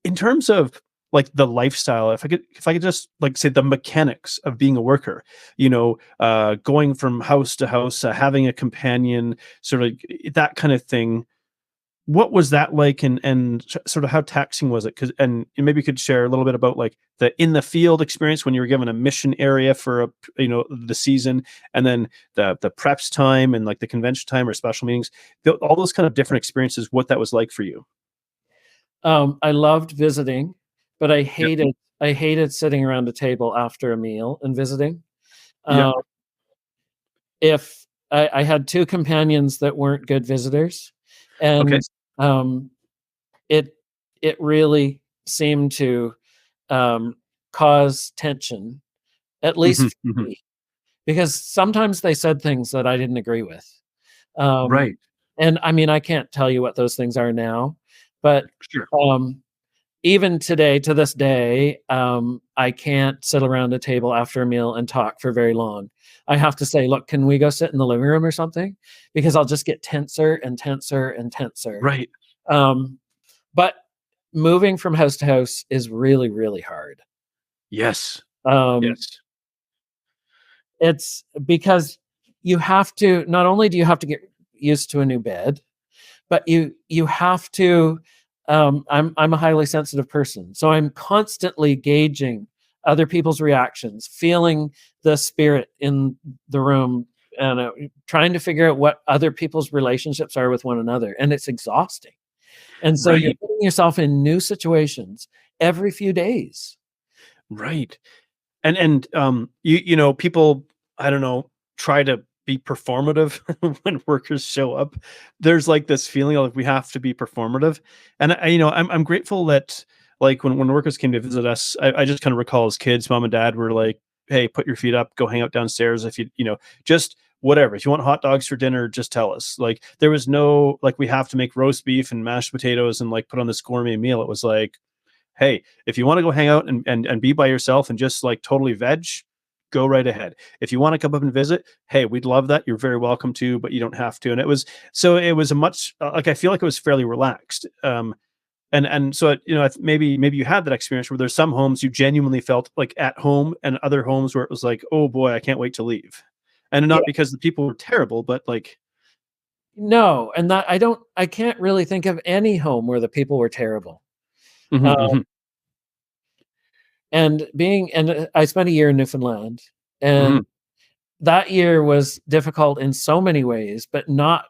In terms of like the lifestyle, if I could just like say the mechanics of being a worker, you know, going from house to house, having a companion, sort of that kind of thing. What was that like, and sort of how taxing was it? Because and maybe you could share a little bit about like the in the field experience when you were given a mission area for the season, and then the preps time and like the convention time or special meetings, all those kind of different experiences. What that was like for you? I loved visiting, but Yeah, I hated sitting around a table after a meal and visiting. yeah, Um, if I had two companions that weren't good visitors, okay, and um, it it really seemed to um, cause tension, at hmm least for hmm me, because sometimes they said things that I didn't agree with. Um, right, and I mean, I can't tell you what those things are now, but sure, um, even today, to this day, I can't sit around a table after a meal and talk for very long. I have to say, "Look, can we go sit in the living room or something?" Because I'll just get tenser and tenser and tenser. right, Um, but moving from house to house is really, really hard. yes, Um, yes, it's because you have to not only do you have to get used to a new bed, but you have to I'm a highly sensitive person, so I'm constantly gauging other people's reactions, feeling the spirit in the room, and trying to figure out what other people's relationships are with one another, and it's exhausting. And so you're right, putting yourself in new situations every few days. right. And you know, people, I don't know, try to be performative when workers show up. There's like this feeling of like we have to be performative. And I'm grateful that like when workers came to visit us, I just kind of recall as kids, mom and dad were like, hey, put your feet up, go hang out downstairs. If just whatever. If you want hot dogs for dinner, just tell us. Like there was no like we have to make roast beef and mashed potatoes and like put on this gourmet meal. It was like, hey, if you want to go hang out and be by yourself and just like totally veg, go right ahead. If you want to come up and visit, hey, we'd love that. You're very welcome to, but you don't have to. And it was a much like I feel like it was fairly relaxed. And so maybe you had that experience where there's some homes you genuinely felt like at home, and other homes where it was like, oh boy, I can't wait to leave. And Yeah. not because the people were terrible, but like, No, and that I can't really think of any home where the people were terrible. mhm, Uh, mhm, I spent a year in Newfoundland, and mhm, that year was difficult in so many ways, but not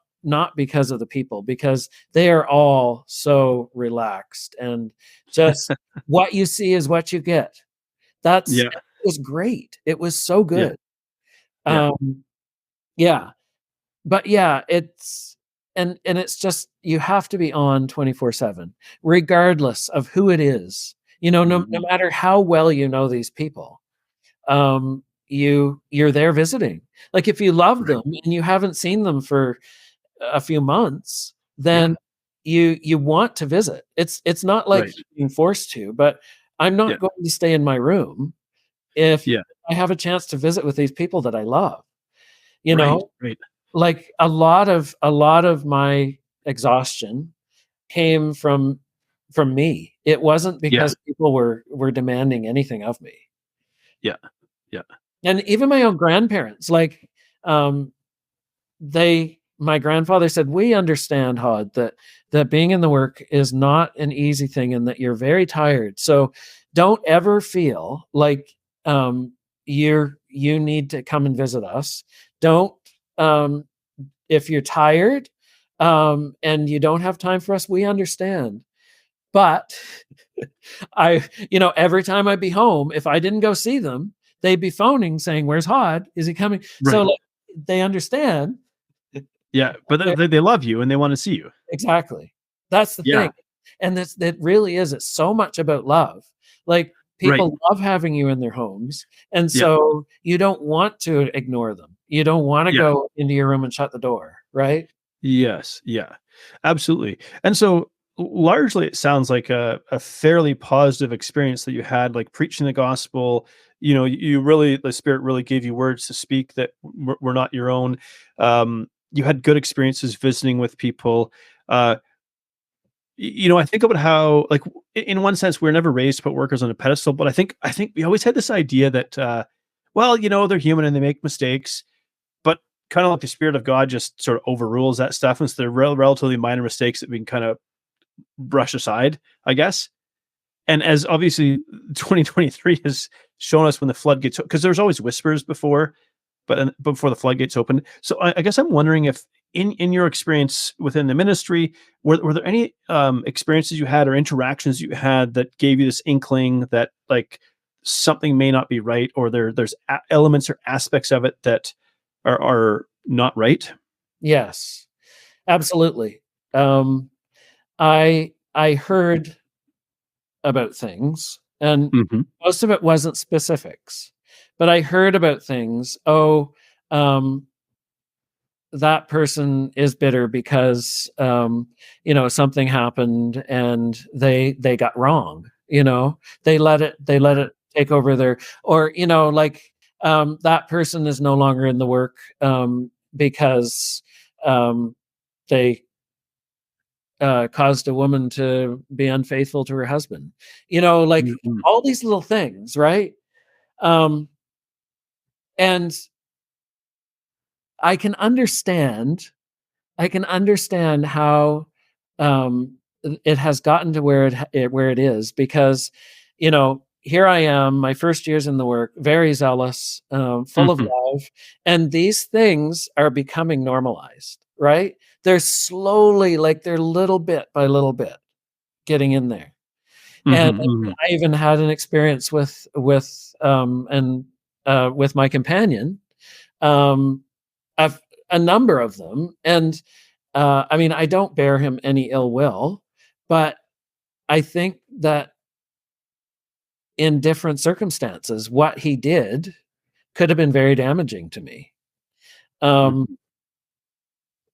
because of the people, because they are all so relaxed and just what you see is what you get. yeah, It was great. It was so yeah, good. yeah, Um, yeah, but yeah, it's just you have to be on 24/7, regardless of who it is. No mhm, matter how well you know these people. You're there visiting. Like, if you love right, them and you haven't seen them for a few months, yeah, then you want to visit. It's not like Right. being forced to, but I'm Yeah. not going to stay in my room if Yeah. I have a chance to visit with these people that I love, you Right. know? Right. Like, a lot of my exhaustion came from me. It wasn't Yeah. because people were demanding anything of me. Yeah. Yeah. And even my own grandparents, like, um, my grandfather said, "We understand, Hod, that being in the work is not an easy thing and that you're very tired. So don't ever feel like you need to come and visit us. Don't um if you're tired and you don't have time for us, we understand. But every time I'd be home, if I didn't go see them, they'd be phoning saying, 'Where's Hod? Is he coming?'" So, Right. like, they understand. Yeah. But They're they love you and they want to see you. exactly. That's the Yeah. thing. And that really is, it's so much about love. Like, Right. people love having you in their homes, and Yeah. so you don't want to ignore them. You don't wanna Yeah. go into your room and shut the door, right? Yes, yeah, absolutely. And so largely it sounds like a fairly positive experience that you had, like preaching the gospel. You really, the Spirit really gave you words to speak that were not your own. You had good experiences visiting with people. Uh, I think about how, like, in one sense, we're never raised to put workers on a pedestal, but I think we always had this idea that, well, they're human and they make mistakes, but kind of like the Spirit of God just sort of overrules that stuff. And so they're relatively minor mistakes that we can kind of brush aside, I guess. And as obviously 2023 has shown us, when the floodgates, because there's always whispers before, but before the floodgates opened. So I guess I'm wondering if in your experience within the ministry, were there any experiences you had or interactions you had that gave you this inkling that, like, something may not be right, or there's elements or aspects of it that are not right? Yes, absolutely. Um, I heard about things, and Hmm. most of it wasn't specifics, but I heard about things. "Oh, um, that person is bitter because, something happened and they got wrong, they let it take over their," or, like, "That person is no longer in the work, because, um, they caused a woman to be unfaithful to her husband." Like, Hmm. all these little things, right? Um, and I can understand I can understand how it has gotten to where it is, because here I am, my first years in the work, very zealous, full of Hmm. love, and these things are becoming normalized, right? They're slowly, like, they're little bit by little bit getting in there. And Hmm. I even had an experience with my companion, um, of a number of them, and I mean, I don't bear him any ill will, but I think that in different circumstances, what he did could have been very damaging to me. Um, Hmm.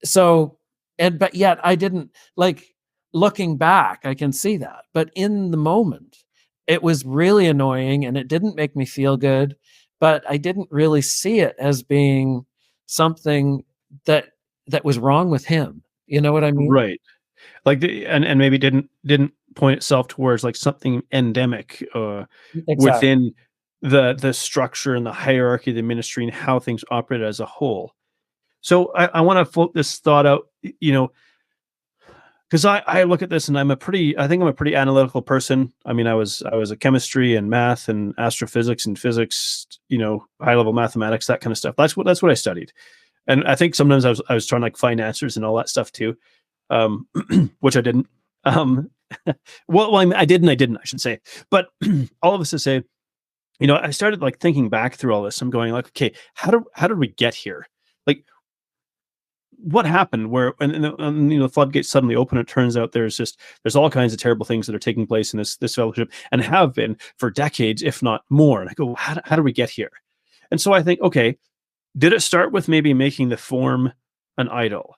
so, but yet I didn't, like, looking back, I can see that. But in the moment, it was really annoying and it didn't make me feel good, but I didn't really see it as being something that was wrong with him. You know what I mean? Right. Like, and maybe didn't point itself towards, like, something endemic Exactly. within the structure and the hierarchy of the ministry and how things operate as a whole. So I want to float this thought out, because I look at this and I think I'm a pretty analytical person. I mean, I was a chemistry and math and astrophysics and physics, high level mathematics, that kind of stuff. That's what I studied. And I think sometimes I was trying to, like, find answers and all that stuff too, um, which I didn't. Um, well, I mean, I did and I didn't, I should say. But all of this to say, I started, like, thinking back through all this. I'm going, like, okay, how did we get here? Like, what happened? Where and the floodgates suddenly open. It turns out there's all kinds of terrible things that are taking place in this fellowship and have been for decades, if not more. And I go, how do we get here? And so I think, okay, did it start with maybe making the form an idol?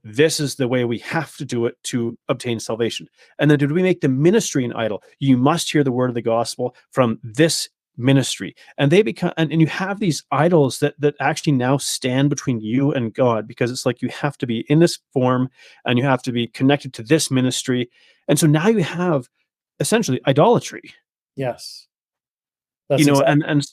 this is the way we have to do it to obtain salvation. And then did we make the ministry an idol? You must hear the word of the gospel from this ministry. And they become, and you have these idols that actually now stand between you and God, because it's like you have to be in this form and you have to be connected to this ministry. And so now you have essentially idolatry. Yes. That's and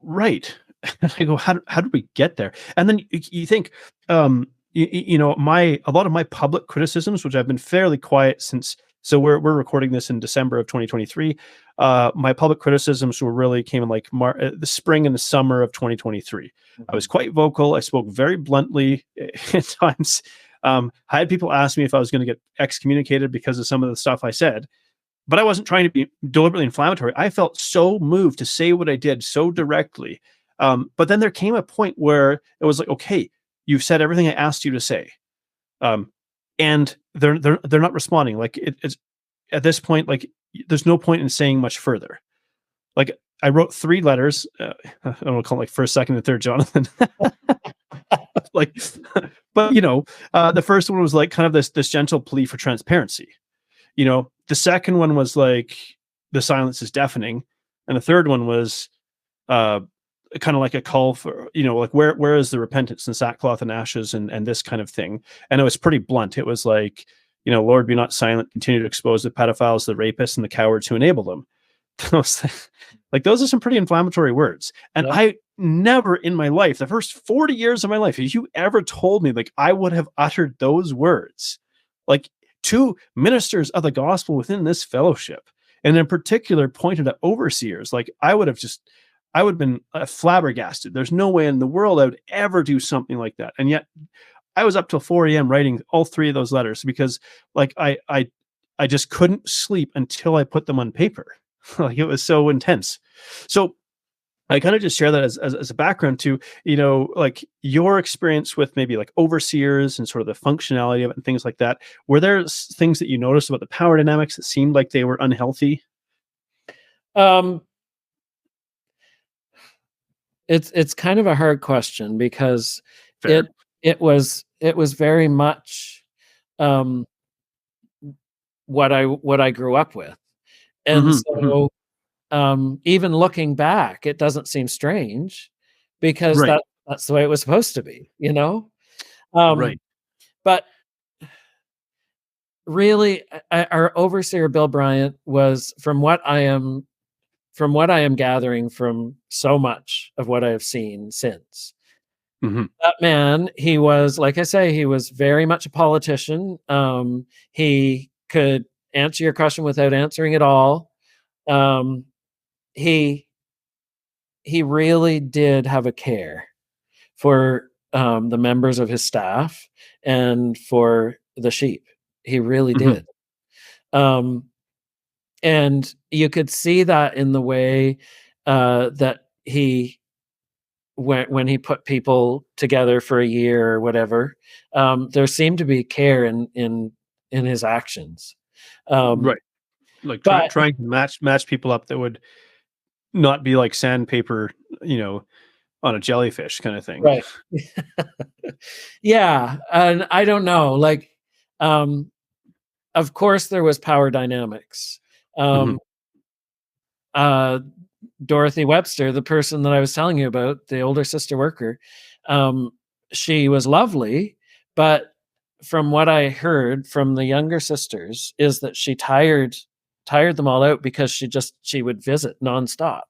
right. And I go, how did we get there? And then you think, a lot of my public criticisms, which I've been fairly quiet since. So we're recording this in December of 2023. My public criticisms really came in like the spring and the summer of 2023. Mm-hmm. I was quite vocal. I spoke very bluntly at times. I had people ask me if I was going to get excommunicated because of some of the stuff I said. But I wasn't trying to be deliberately inflammatory. I felt so moved to say what I did so directly. But then there came a point where it was like, okay, you've said everything I asked you to say. And they're not responding. Like it's at this point, like there's no point in saying much further. Like I wrote 3 letters. I don't want to call it like first, second, and third Jonathan. Like, but the first one was like kind of this gentle plea for transparency. The second one was like the silence is deafening, and the third one was kind of like a call for like where is the repentance and sackcloth and ashes and this kind of thing. And it was pretty blunt. It was like, Lord, be not silent, continue to expose the pedophiles, the rapists, and the cowards who enable them. Like those are some pretty inflammatory words. And yeah. I never in my life, the first 40 years of my life, have you ever told me like I would have uttered those words like to ministers of the gospel within this fellowship, and in particular pointed at overseers? Like I would have been flabbergasted. There's no way in the world I would ever do something like that. And yet I was up till 4 a.m. writing all 3 of those letters because like I just couldn't sleep until I put them on paper. Like it was so intense. So I kind of just share that as a background to, like your experience with maybe like overseers and sort of the functionality of it and things like that. Were there things that you noticed about the power dynamics that seemed like they were unhealthy? It's kind of a hard question because Fair. it was very much what I grew up with. And so even looking back, it doesn't seem strange because right. that's the way it was supposed to be, Right. But really, our overseer, Bill Bryant, was from what I am gathering from so much of what I have seen since. That man, he was, like I say, he was very much a politician. He could answer your question without answering it all. He really did have a care for the members of his staff and for the sheep. He really did. And you could see that in the way that he, when he put people together for a year or whatever, there seemed to be care in his actions. Right. Like trying to match people up that would not be like sandpaper, on a jellyfish kind of thing. Right. Yeah. And I don't know, like, of course there was power dynamics. Dorothy Webster, the person that I was telling you about, the older sister worker, she was lovely, but from what I heard from the younger sisters is that she tired them all out because she would visit nonstop,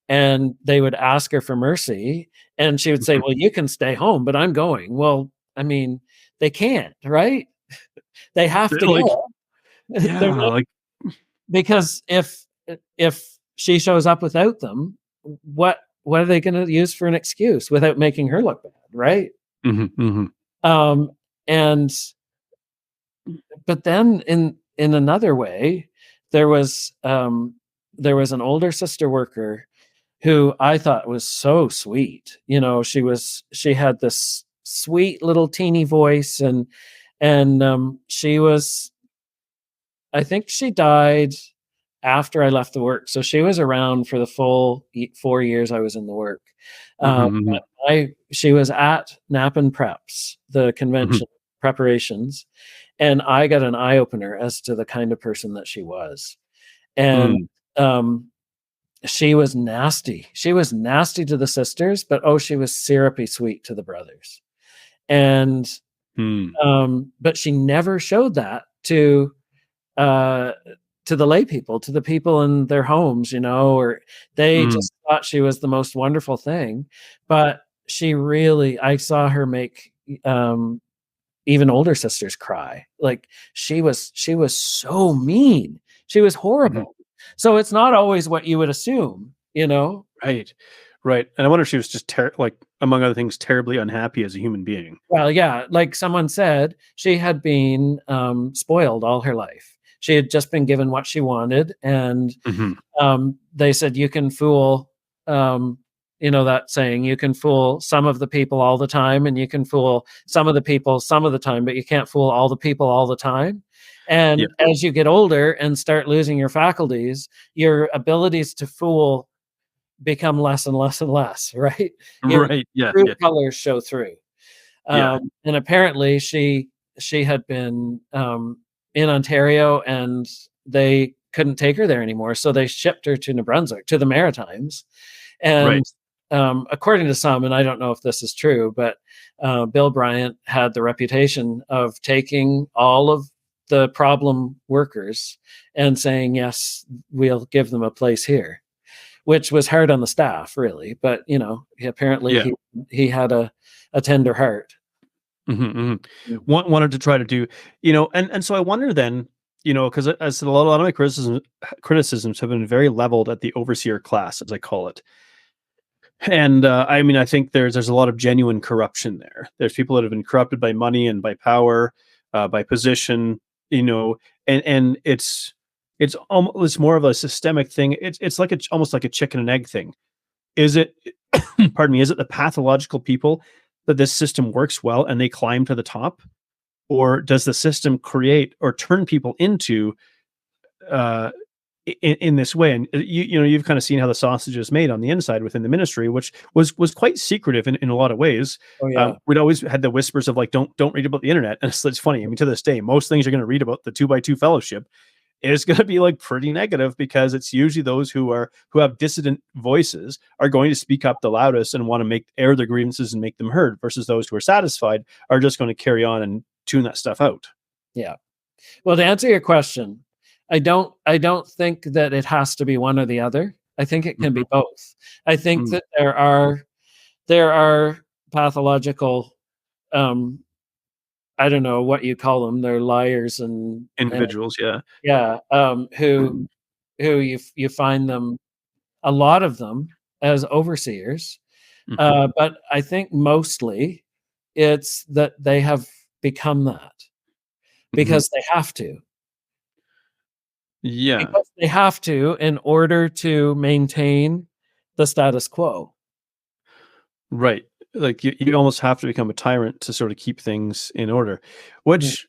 and they would ask her for mercy, and she would say, well, you can stay home, but I'm going. Well, I mean, they can't, right? They have to go. Yeah, because if she shows up without them, what are they going to use for an excuse without making her look bad, right? And but then in another way, there was an older sister worker who I thought was so sweet. She had this sweet little teeny voice, and she was, I think she died after I left the work. So she was around for the full 4 years I was in the work. Mhm, She was at Napan Preps, the mhm, convention preparations, and I got an eye opener as to the kind of person that she was. And mm, um, she was nasty. She was nasty to the sisters, but oh, she was syrupy sweet to the brothers. And mm, but she never showed that uh, to the lay people, to the people in their homes, or they mm, just thought she was the most wonderful thing. But she really, I saw her make um, even older sisters cry. Like she was so mean. She was mhm. horrible. So it's not always what you would assume. Right, right, and I wonder if she was just like, among other things, terribly unhappy as a human being. Well, yeah, like someone said, she had been spoiled all her life. She had just been given what she wanted, and Mhm. they said you can fool, that saying, you can fool some of the people all the time, and you can fool some of the people some of the time, but you can't fool all the people all the time. Yeah, And as you get older and start losing your faculties, your abilities to fool become less and less and less, right? Your right, yeah, true yeah, colors show through. yeah, And apparently she had been in Ontario, and they couldn't take her there anymore, so they shipped her to New Brunswick, to the Maritimes. right, And according to some, and I don't know if this is true, but Bill Bryant had the reputation of taking all of the problem workers and saying, "Yes, we'll give them a place here," which was hard on the staff, really. But apparently yeah. he had a tender heart. Mhm, mhm. Mm. Wanted to try to do, and so I wonder then, because as a lot of my criticisms have been very leveled at the overseer class, as I call it. And I mean, I think there's a lot of genuine corruption there. There's people that have been corrupted by money and by power, by position, you know, and it's almost, it's more of a systemic thing. It's like almost like a chicken and egg thing. Is it pardon me, is it the pathological people that this system works well and they climb to the top? Or does the system create or turn people into uh, in this way? And you've kind of seen how the sausage is made on the inside within the ministry, which was quite secretive in a lot of ways. Oh, yeah. We'd always had the whispers of like, don't read about the internet, and it's funny. I mean, to this day, most things you're going to read about the 2x2 fellowship is going to be like pretty negative, because it's usually those who have dissident voices are going to speak up the loudest and want to make air their grievances and make them heard, versus those who are satisfied are just going to carry on and tune that stuff out. Yeah. Well, to answer your question, I don't think that it has to be one or the other. I think it can be Mhm. both. I think Mm. that there are pathological, um, I don't know what you call them. They're liars and Individuals, yeah. yeah, who you find them, a lot of them, as overseers. Mhm. But I think mostly it's that they have become that Mhm. because they have to. Yeah, Because they have to in order to maintain the status quo. right. Like you almost have to become a tyrant to sort of keep things in order, Mm, which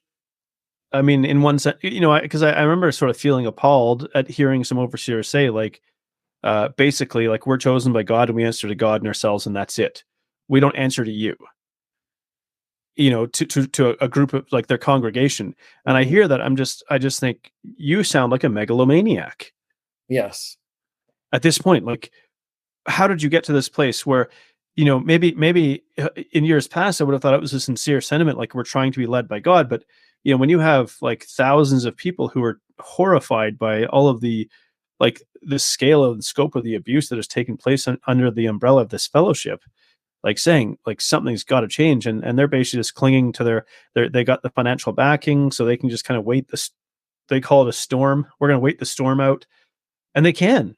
I mean, in one sense, because I remember sort of feeling appalled at hearing some overseers say, like, basically, like, we're chosen by God and we answer to God and ourselves, and that's it. We don't answer to you, to a group of like their congregation. And I mhm. hear that, I just think you sound like a megalomaniac Yes. at this point. Like, how did you get to this place where, maybe in years past I would have thought it was a sincere sentiment, like we're trying to be led by God. But when you have like thousands of people who are horrified by all of the, like, the scale of the scope of the abuse that has taken place under the umbrella of this fellowship, like saying like something's got to change, and they're basically just clinging to they got the financial backing, so they can just kind of wait this, they call it a storm, we're going to wait the storm out, and they can,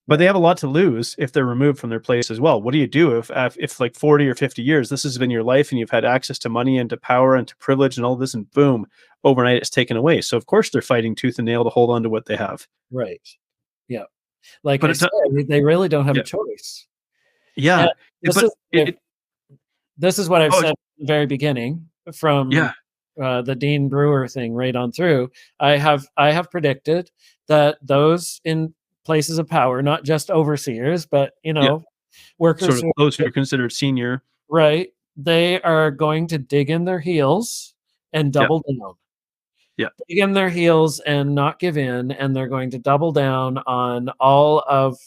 but they Right. have a lot to lose if they're removed from their place as well. What do you do if like 40 or 50 years this has been your life and you've had access to money and to power and to privilege and all this, and boom, overnight it's taken away? So of course they're fighting tooth and nail to hold on to what they have. Right. Yeah. Like But I said, they really don't have a yeah, choice. And yeah, this but is what I've said oh from the very beginning, from yeah, the Dean Brewer thing right on through, I have predicted that those in places of power, not just overseers, but Yeah. workers Sort of who, those who are considered senior. right, they are going to dig in their heels and Yeah. double down. Yeah. Dig in their heels and not give in, and they're going to double down on all of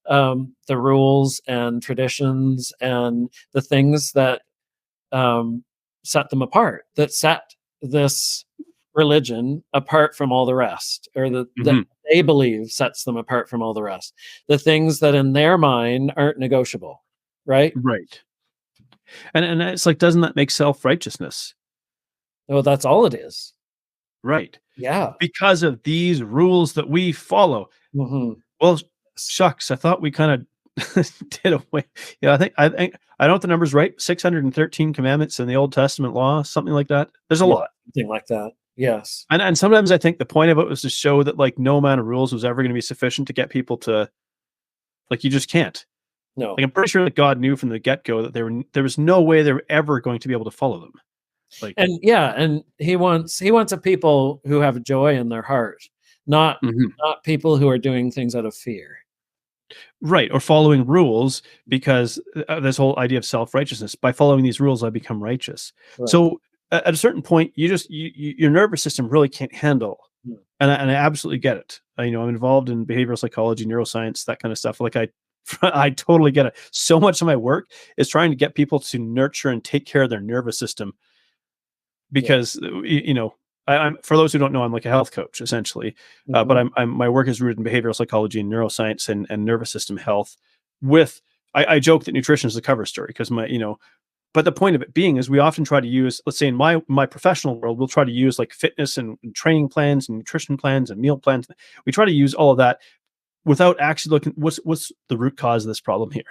the rules and traditions and the things that set them apart, that set this religion apart from all the rest, or that Hmm. they believe sets them apart from all the rest. The things that in their mind aren't negotiable, right? Right. And it's like, doesn't that make self-righteousness? Well, that's all it is. Right. Yeah. Because of these rules that we follow. Mhm. Well, shucks, I thought we kind of did away. Yeah, I don't know if the number's right. 613 commandments in the Old Testament law, something like that. There's a Yeah, lot. something like that. Yes. And sometimes I think the point of it was to show that like no amount of rules was ever going to be sufficient to get people to, like, you just can't. No. Like, I'm pretty sure that God knew from the get-go that there was no way they were ever going to be able to follow them. Like, And yeah, and he wants a people who have joy in their heart, not mhm. not people who are doing things out of fear. Right, or following rules because this whole idea of self-righteousness. By following these rules, I become righteous. Right. So at a certain point, your nervous system really can't handle, Mm. and I absolutely get it. I'm involved in behavioral psychology, neuroscience, that kind of stuff. Like I totally get it. So much of my work is trying to get people to nurture and take care of their nervous system Yeah. because I'm for those who don't know, I'm like a health coach essentially, but Mhm. I'm my work is rooted in behavioral psychology and neuroscience and nervous system health. With I joke that nutrition is the cover story because but the point of it being is we often try to use, let's say in my professional world, we'll try to use like fitness and training plans and nutrition plans and meal plans. We try to use all of that without actually looking what's the root cause of this problem here.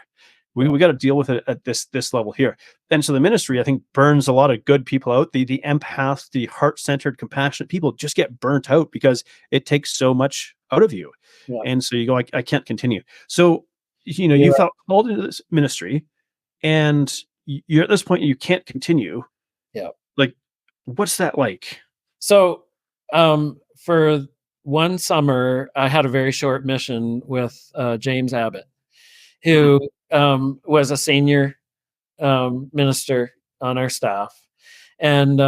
We Yeah. we got to deal with it at this level here. And so the ministry, I think, burns a lot of good people out. The empaths, the heart-centered, compassionate people just get burnt out because it takes so much out of you. Yeah. And so you go, I can't continue. So You're you right. felt called into this ministry, and you're at this point you can't continue. Yeah. Like, what's that like? So, for one summer, I had a very short mission with James Abbott, Mhm. who was a senior minister on our staff, and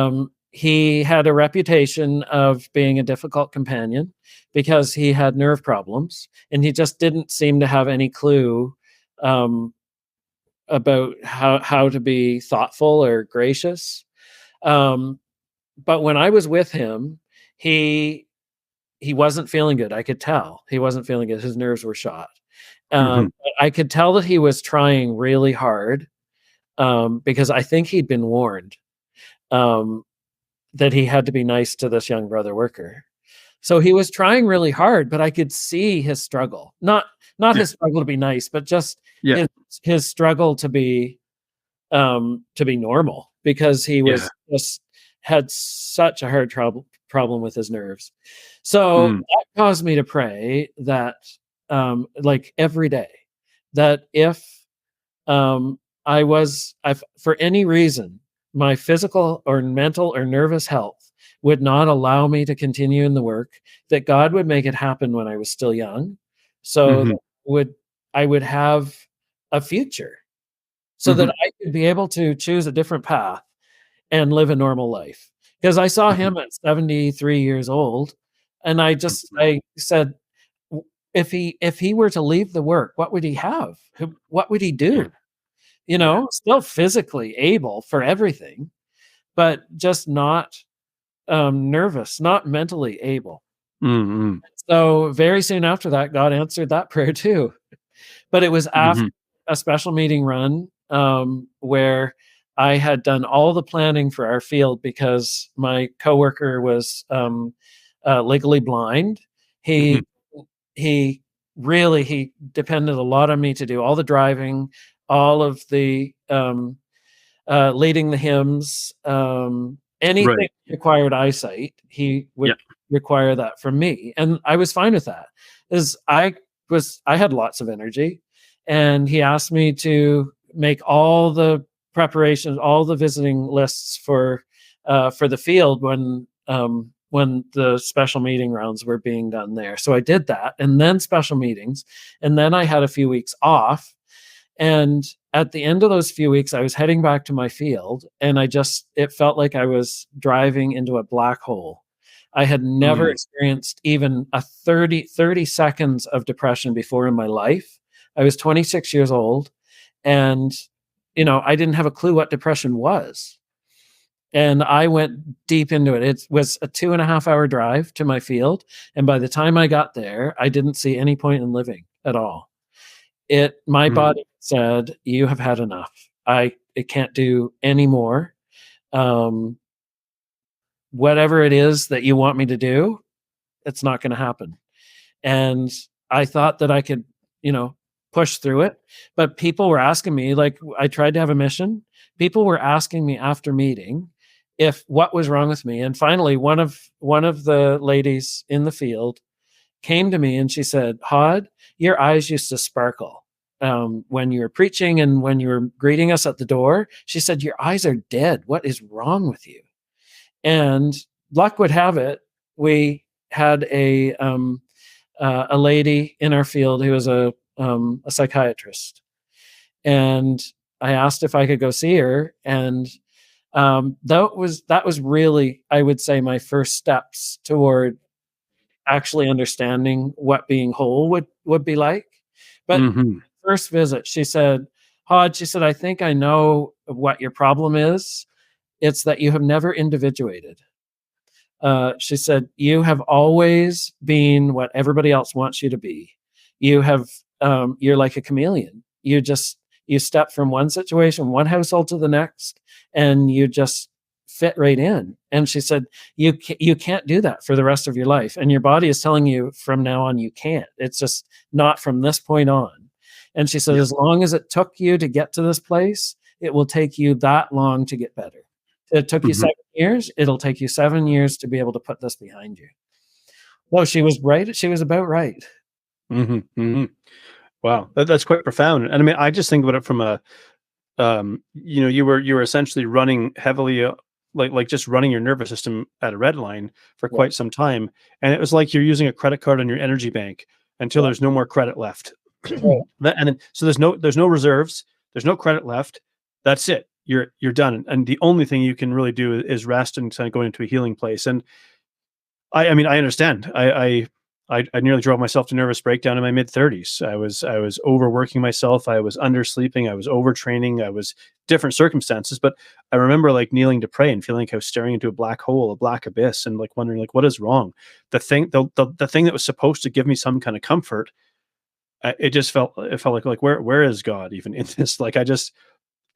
he had a reputation of being a difficult companion because he had nerve problems, and he just didn't seem to have any clue um, about how to be thoughtful or gracious. Um, but when I was with him, he he wasn't feeling good. I could tell he wasn't feeling good. His nerves were shot. Mhm. But I could tell that he was trying really hard, because I think he'd been warned um, that he had to be nice to this young brother worker. So he was trying really hard, but I could see his struggle. Not Yeah. his struggle to be nice, but just Yeah. his struggle to be normal, because he Yeah. was just had such a hard problem with his nerves. So Mm. that caused me to pray that, like every day, that if um, if for any reason my physical or mental or nervous health would not allow me to continue in the work, that God would make it happen when I was still young, so that Mhm. would I would have a future, so that Mhm. I could be able to choose a different path and live a normal life. Because I saw Mhm. him at 73 years old, and Mhm. I said, if he were to leave the work, what would he have? What would he Yeah. do? Yeah. Still physically able for everything, but just not nervous, not mentally able. Mhm. So very soon after that, God answered that prayer too. But it was after Mhm. a special meeting run, where I had done all the planning for our field because my coworker was legally blind. Mhm. He he he depended a lot on me to do all the driving, all of the leading the hymns, anything Right. that required eyesight. He Yeah. would require that from me, and I was fine with that. Is I had lots of energy, and he asked me to make all the preparations, all the visiting lists for for the field when the special meeting rounds were being done there. So I did that, and then special meetings, and then I had a few weeks off. And at the end of those few weeks, I was heading back to my field, and it felt like I was driving into a black hole. I had never experienced even a 30 seconds of depression before in my life. I was 26 years old, and I didn't have a clue what depression was. And I went deep into it. It was a 2.5-hour drive to my field. And by the time I got there, I didn't see any point in living at all. My body said, you have had enough. It can't do any more. Whatever it is that you want me to do, it's not going to happen. And I thought that I could, push through it. But people were asking me, like, I tried to have a mission. People were asking me after meeting what was wrong with me. And finally, one of the ladies in the field came to me and she said, Hod, your eyes used to sparkle when you were preaching and when you were greeting us at the door. She said, your eyes are dead. What is wrong with you? And luck would have it, we had a lady in our field who was a psychiatrist. And I asked if I could go see her. And that was really, I would say, my first steps toward actually understanding what being whole would be like. But first visit, she said, Hod, she said, I think I know what your problem is. It's that you have never individuated. She said, you have always been what everybody else wants you to be. You're like a chameleon. You step from one situation, one household to the next, and you just fit right in. And she said, you can't do that for the rest of your life. And your body is telling you from now on, you can't. It's just not from this point on. And she said, as long as it took you to get to this place, it will take you that long to get better. It took you 7 years. It'll take you 7 years to be able to put this behind you. Well, she was right. She was about right. Wow. That's quite profound. And I mean, I just think about it from a, you were essentially running heavily, like just running your nervous system at a red line for quite some time. And it was like you're using a credit card on your energy bank until there's no more credit left. And then, so there's no reserves, there's no credit left. That's it. You're done. And the only thing you can really do is rest and kind of go into a healing place. And I mean, I understand. I nearly drove myself to nervous breakdown in my mid-30s. I was overworking myself. I was undersleeping. I was overtraining. I was different circumstances. But I remember like kneeling to pray and feeling like I was staring into a black hole, a black abyss, and like wondering like, what is wrong? The thing that was supposed to give me some kind of comfort, it felt like where is God even in this?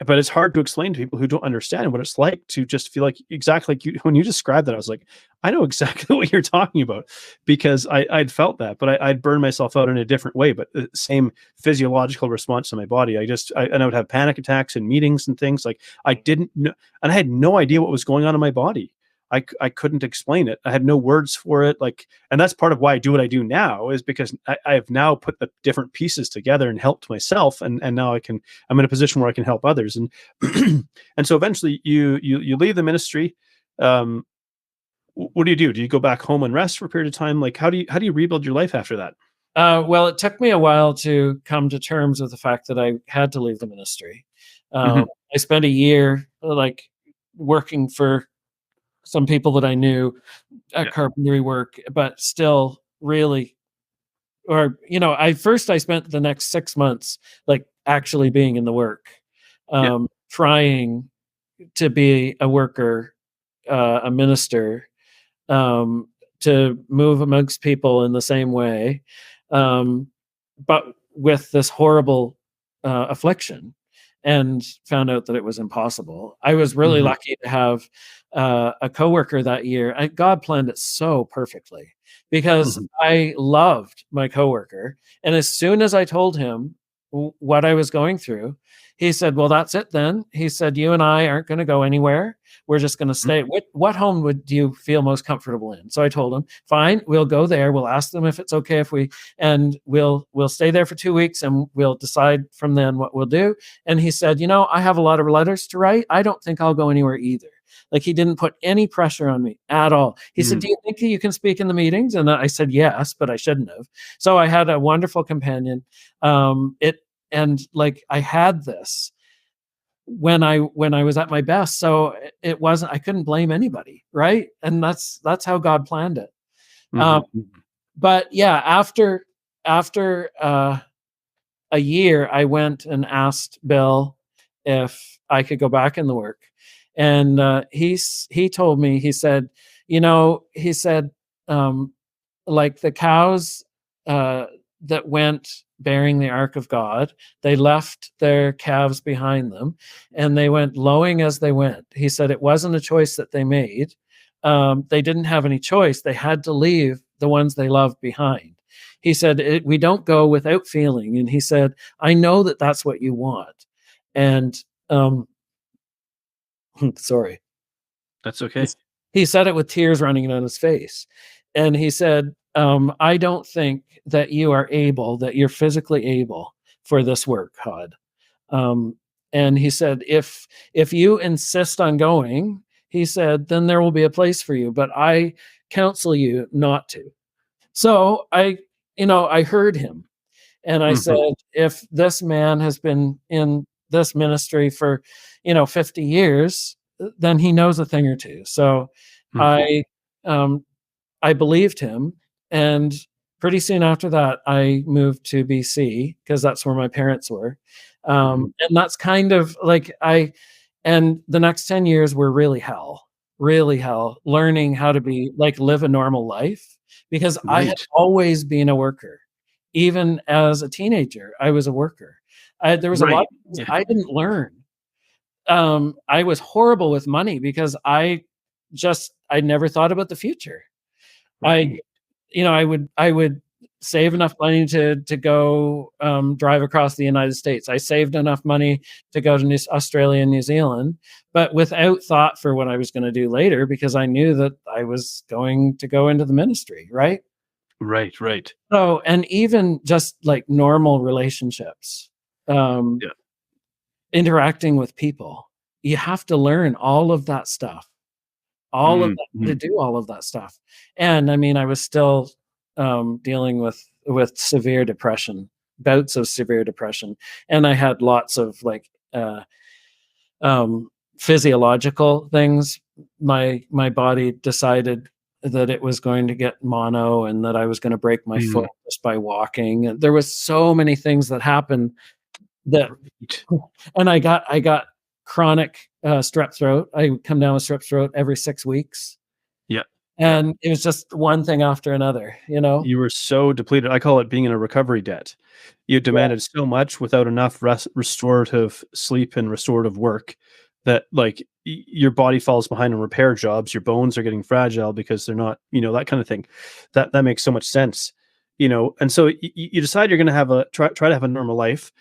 But it's hard to explain to people who don't understand what it's like to just feel like exactly like you, when you described that, I was like, I know exactly what you're talking about, because I'd felt that, but I'd burn myself out in a different way, but the same physiological response to my body. And I would have panic attacks in meetings and things like I didn't know, and I had no idea what was going on in my body. I couldn't explain it. I had no words for it. And that's part of why I do what I do now, is because I have now put the different pieces together and helped myself. And now I'm in a position where I can help others. And, and so eventually you leave the ministry. What do you do? Do you go back home and rest for a period of time? Like, how do you rebuild your life after that? Well, it took me a while to come to terms with the fact that I had to leave the ministry. I spent a year working for some people that I knew at carpentry work, but still really, I spent the next 6 months, like actually being in the work, trying to be a worker, a minister, to move amongst people in the same way. But with this horrible, affliction, and found out that it was impossible. I was really lucky to have a coworker that year. God planned it so perfectly, because I loved my coworker. And as soon as I told him what I was going through, he said, well, that's it then. He said, you and I aren't going to go anywhere. We're just going to stay. What home would you feel most comfortable in? So I told him, fine, we'll go there. We'll ask them if it's okay and we'll stay there for 2 weeks, and we'll decide from then what we'll do. And he said, I have a lot of letters to write. I don't think I'll go anywhere either. Like, he didn't put any pressure on me at all. He said, Mm. "Do you think you can speak in the meetings?" And I said, "Yes, but I shouldn't have." So I had a wonderful companion. It and like I had this when I was at my best. So it wasn't, I couldn't blame anybody, right? And that's how God planned it. Um, Mhm, mhm. but yeah, after a year, I went and asked Bill if I could go back in the work, and he told me, he said, he said, um, like the cows uh, that went bearing the ark of God, they left their calves behind them, and they went lowing as they went. He said it wasn't a choice that they made. They didn't have any choice. They had to leave the ones they loved behind. He said, we don't go without feeling. And he said, I know that that's what you want. And um, sorry, That's okay. he said it with tears running down his face. And he said, I don't think that you are able, that you're physically able for this work, Hod. Um, and he said, if you insist on going, he said, then there will be a place for you. But I counsel you not to. So I heard him, and I said, Mhm, if this man has been in this ministry for, 50 years, then he knows a thing or two. So mhm, I, um, I believed him. And pretty soon after that, I moved to BC because that's where my parents were. mhm. And that's kind of like and the next 10 years were really hell, learning how to be like live a normal life because I had Right, always been a worker. Even as a teenager, I was a worker. There was a lot right. of things Yeah, I didn't learn. I was horrible with money because I never thought about the future. I right. I would save enough money to go, drive across the United States. I saved enough money to go to Australia and New Zealand, but without thought for what I was gonna do later because I knew that I was going to go into the ministry, right? Right, right. So and even just, like, normal relationships, um, Yeah. interacting with people, you have to learn all of that stuff. All of Mm, that, how to mhm. do all of that stuff. And I mean, I was still, dealing with severe depression, bouts of severe depression, and I had lots of, like, um, physiological things. My body decided that it was going to get mono and that I was gonna break my foot Mm, just by walking, and there was so many things that happened that right. and I got chronic, strep throat. I would come down with strep throat every 6 weeks. Yeah, yeah. And it was just one thing after another, you know? You were so depleted. I call it being in a recovery debt. You Yeah, demanded so much without enough restorative sleep and restorative work that, like, your body falls behind in repair jobs. Your bones are getting fragile because they're not, that kind of thing. That makes so much sense, And so you decide you're going to have a try to have a normal life.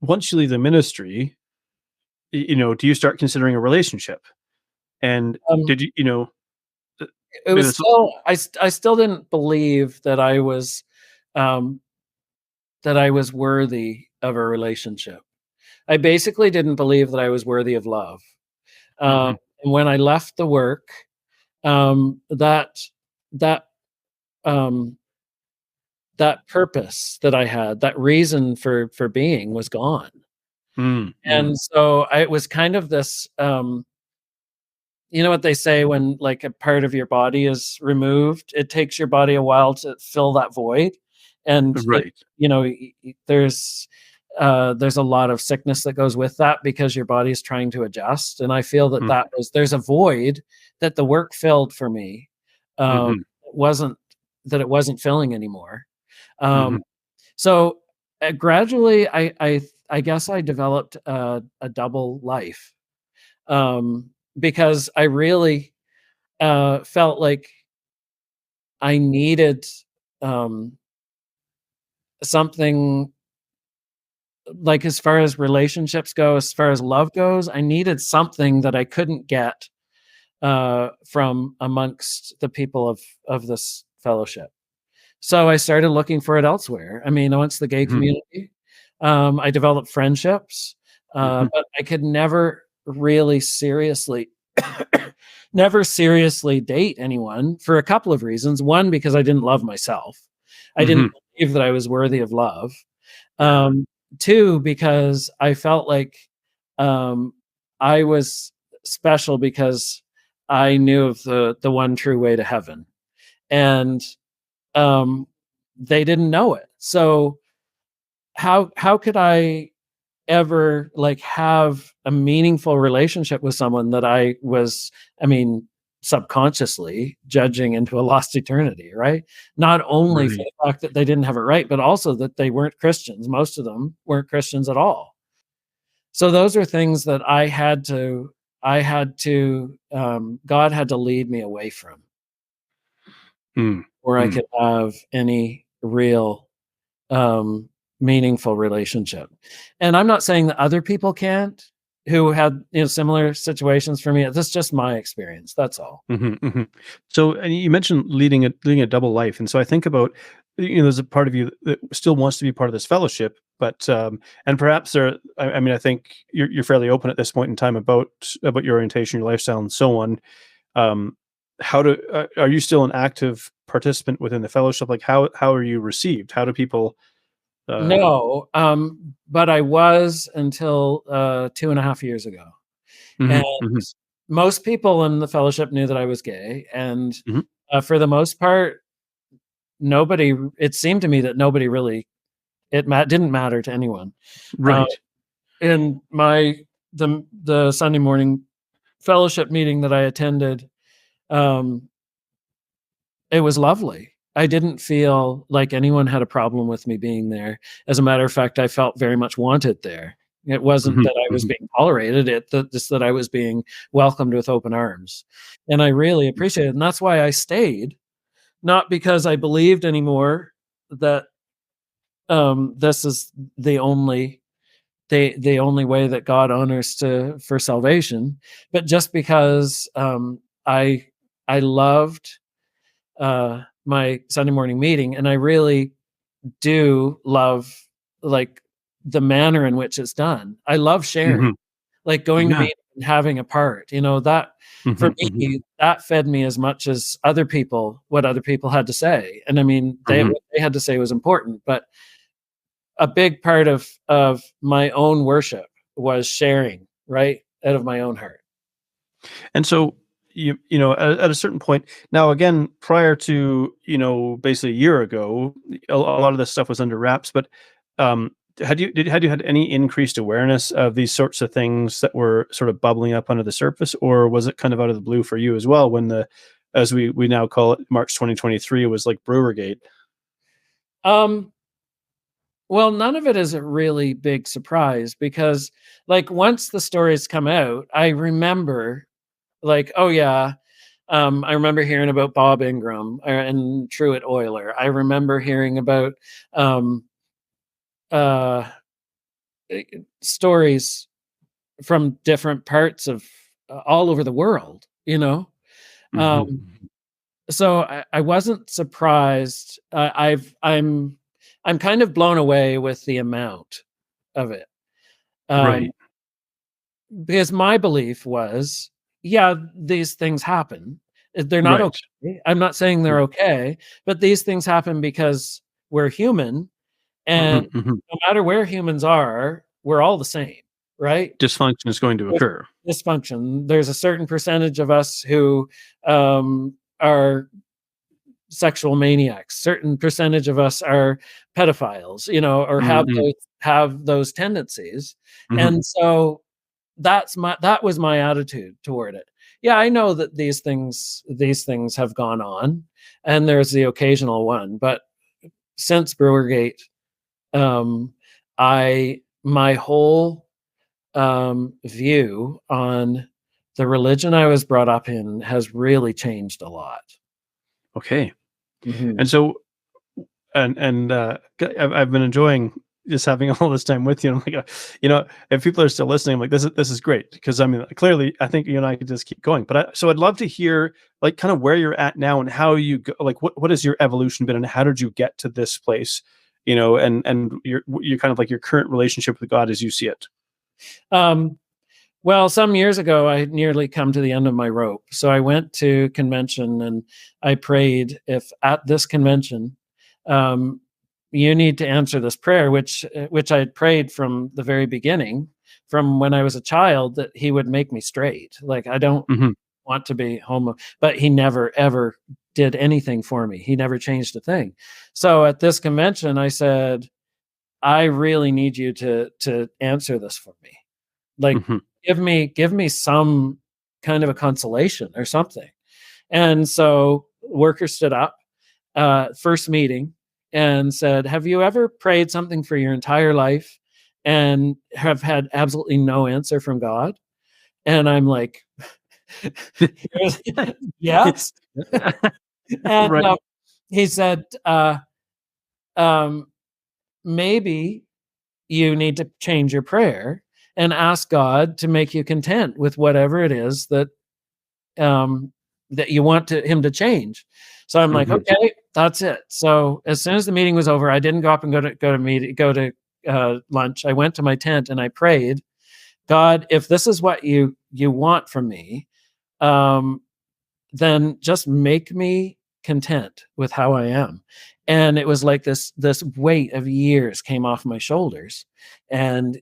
Once you leave the ministry, do you start considering a relationship? And um, did you, you know, uh, it was it's still I still didn't believe um, that I was worthy of a relationship. I basically didn't believe that I was worthy of love. Mhm, And when I left the work, that that, um, that purpose that I had, that reason for being was gone. mm, mm. And so I it was kind of this, you know what they say when, like, a part of your body is removed? It takes your body a while to fill that void, and Right. there's a lot of sickness that goes with that because your body is trying to adjust, and I feel that Mm, there's a void that the work filled for me, mhm, it wasn't it wasn't filling anymore. mhm, Um, so, gradually, I guess I developed a double life, because I really, felt like I needed, um, something like, as far as relationships go, as far as love goes, I needed something that I couldn't get, from amongst the people of this fellowship. So I started looking for it elsewhere. I mean, amongst the gay mhm, community, I developed friendships, mhm, but I could never really seriously never seriously date anyone for a couple of reasons. One, because I didn't love myself. I didn't Hmm. believe that I was worthy of love. Yeah. Um, Two, because I felt like um, I was special because I knew of the one true way to heaven, and um, they didn't know it. So how could I ever like have a meaningful relationship with someone that I was, I mean, subconsciously judging into a lost eternity, right? Not only for Right. the fact that they didn't have it right, but also that they weren't Christians. Most of them weren't Christians at all. So those are things that God had to lead me away from, Mm. where I Mm. could have any real um, meaningful relationship. And I'm not saying that other people can't who had similar situations for me. That's just my experience. That's all. Mhm, mhm. So, and you mentioned leading a double life, and so I think about, there's a part of you that still wants to be part of this fellowship, but and perhaps there. I mean, I think you're fairly open at this point in time about your orientation, your lifestyle, and so on. Um, are you still an active participant within the fellowship? Like, how are you received? How do people? Uh, No, but I was until 2.5 years ago. And mhm, mhm, most people in the fellowship knew that I was gay. And mhm. for the most part, it seemed to me that nobody really, didn't matter to anyone. Uh, Right. in the Sunday morning fellowship meeting that I attended, um, it was lovely. I didn't feel like anyone had a problem with me being there. As a matter of fact, I felt very much wanted there. It wasn't Mhm, that I was mhm. being tolerated, just that I was being welcomed with open arms. And I really appreciated it. And that's why I stayed, not because I believed anymore that this is the only way that God honors for salvation, but just because I I loved my Sunday morning meeting, and I really do love like the manner in which it's done. I love sharing, Mhm. like going to Yeah. meet and having a part. That for Mhm, mhm, me, that fed me as much as what other people had to say. And I mean, mhm. what they had to say was important, but a big part of my own worship was sharing, right, out of my own heart. And so at a certain point now, again, prior to basically a year ago, a lot of this stuff was under wraps. But had you had any increased awareness of these sorts of things that were sort of bubbling up under the surface, or was it kind of out of the blue for you as well when the, as we now call it, March 2023, was like Brewergate? Um, Well, none of it is a really big surprise because, like, once the stories come out, I remember, like, oh yeah, I remember hearing about Bob Ingram and Truett Euler. I remember hearing about um, uh, stories from different parts of all over the world. Hmm. Um, so I wasn't surprised. I'm kind of blown away with the amount of it. Um, Right. Because my belief was, yeah, these things happen. They're not Right. okay. I'm not saying they're okay, but these things happen because we're human, Hmm. and Hmm. no matter where humans are, we're all the same, right? Dysfunction is going to There's occur. dysfunction. There's a certain percentage of us who are sexual maniacs. Certain percentage of us are pedophiles, or Hmm. have those tendencies, Hmm. and so that was my attitude toward it. Yeah, I know that these things have gone on, and there's the occasional one, but since Brewergate, um, I my whole view on the religion I was brought up in has really changed a lot. Okay. Mhm. And so, I've been enjoying just having all this time with you. I'm like, if people are still listening, I'm like, this is great, because I mean, clearly, I think you and I could just keep going. But I'd love to hear, like, kind of where you're at now and how you go, like what has your evolution been and how did you get to this place, and your kind of like your current relationship with God as you see it. Um, Well, some years ago, I had nearly come to the end of my rope. So I went to convention and I prayed, if at this convention, um, you need to answer this prayer, which I had prayed from the very beginning, from when I was a child, that he would make me straight. Like, I don't Mhm. want to be homo, but he never ever did anything for me. He never changed a thing. So at this convention, I said, I really need you to answer this for me. Like, Mhm. give me some kind of a consolation or something. And so worker stood up, first meeting, and said, "Have you ever prayed something for your entire life and have had absolutely no answer from God?" And I'm like, "Yes." And Right. he said, um, "Maybe you need to change your prayer and ask God to make you content with whatever it is um, that you want him to change." So I'm like, Mhm. okay, that's it. So as soon as the meeting was over, I didn't go up and go to lunch. I went to my tent and I prayed, God, if this is what you want from me, um, then just make me content with how I am. And it was like this weight of years came off my shoulders. And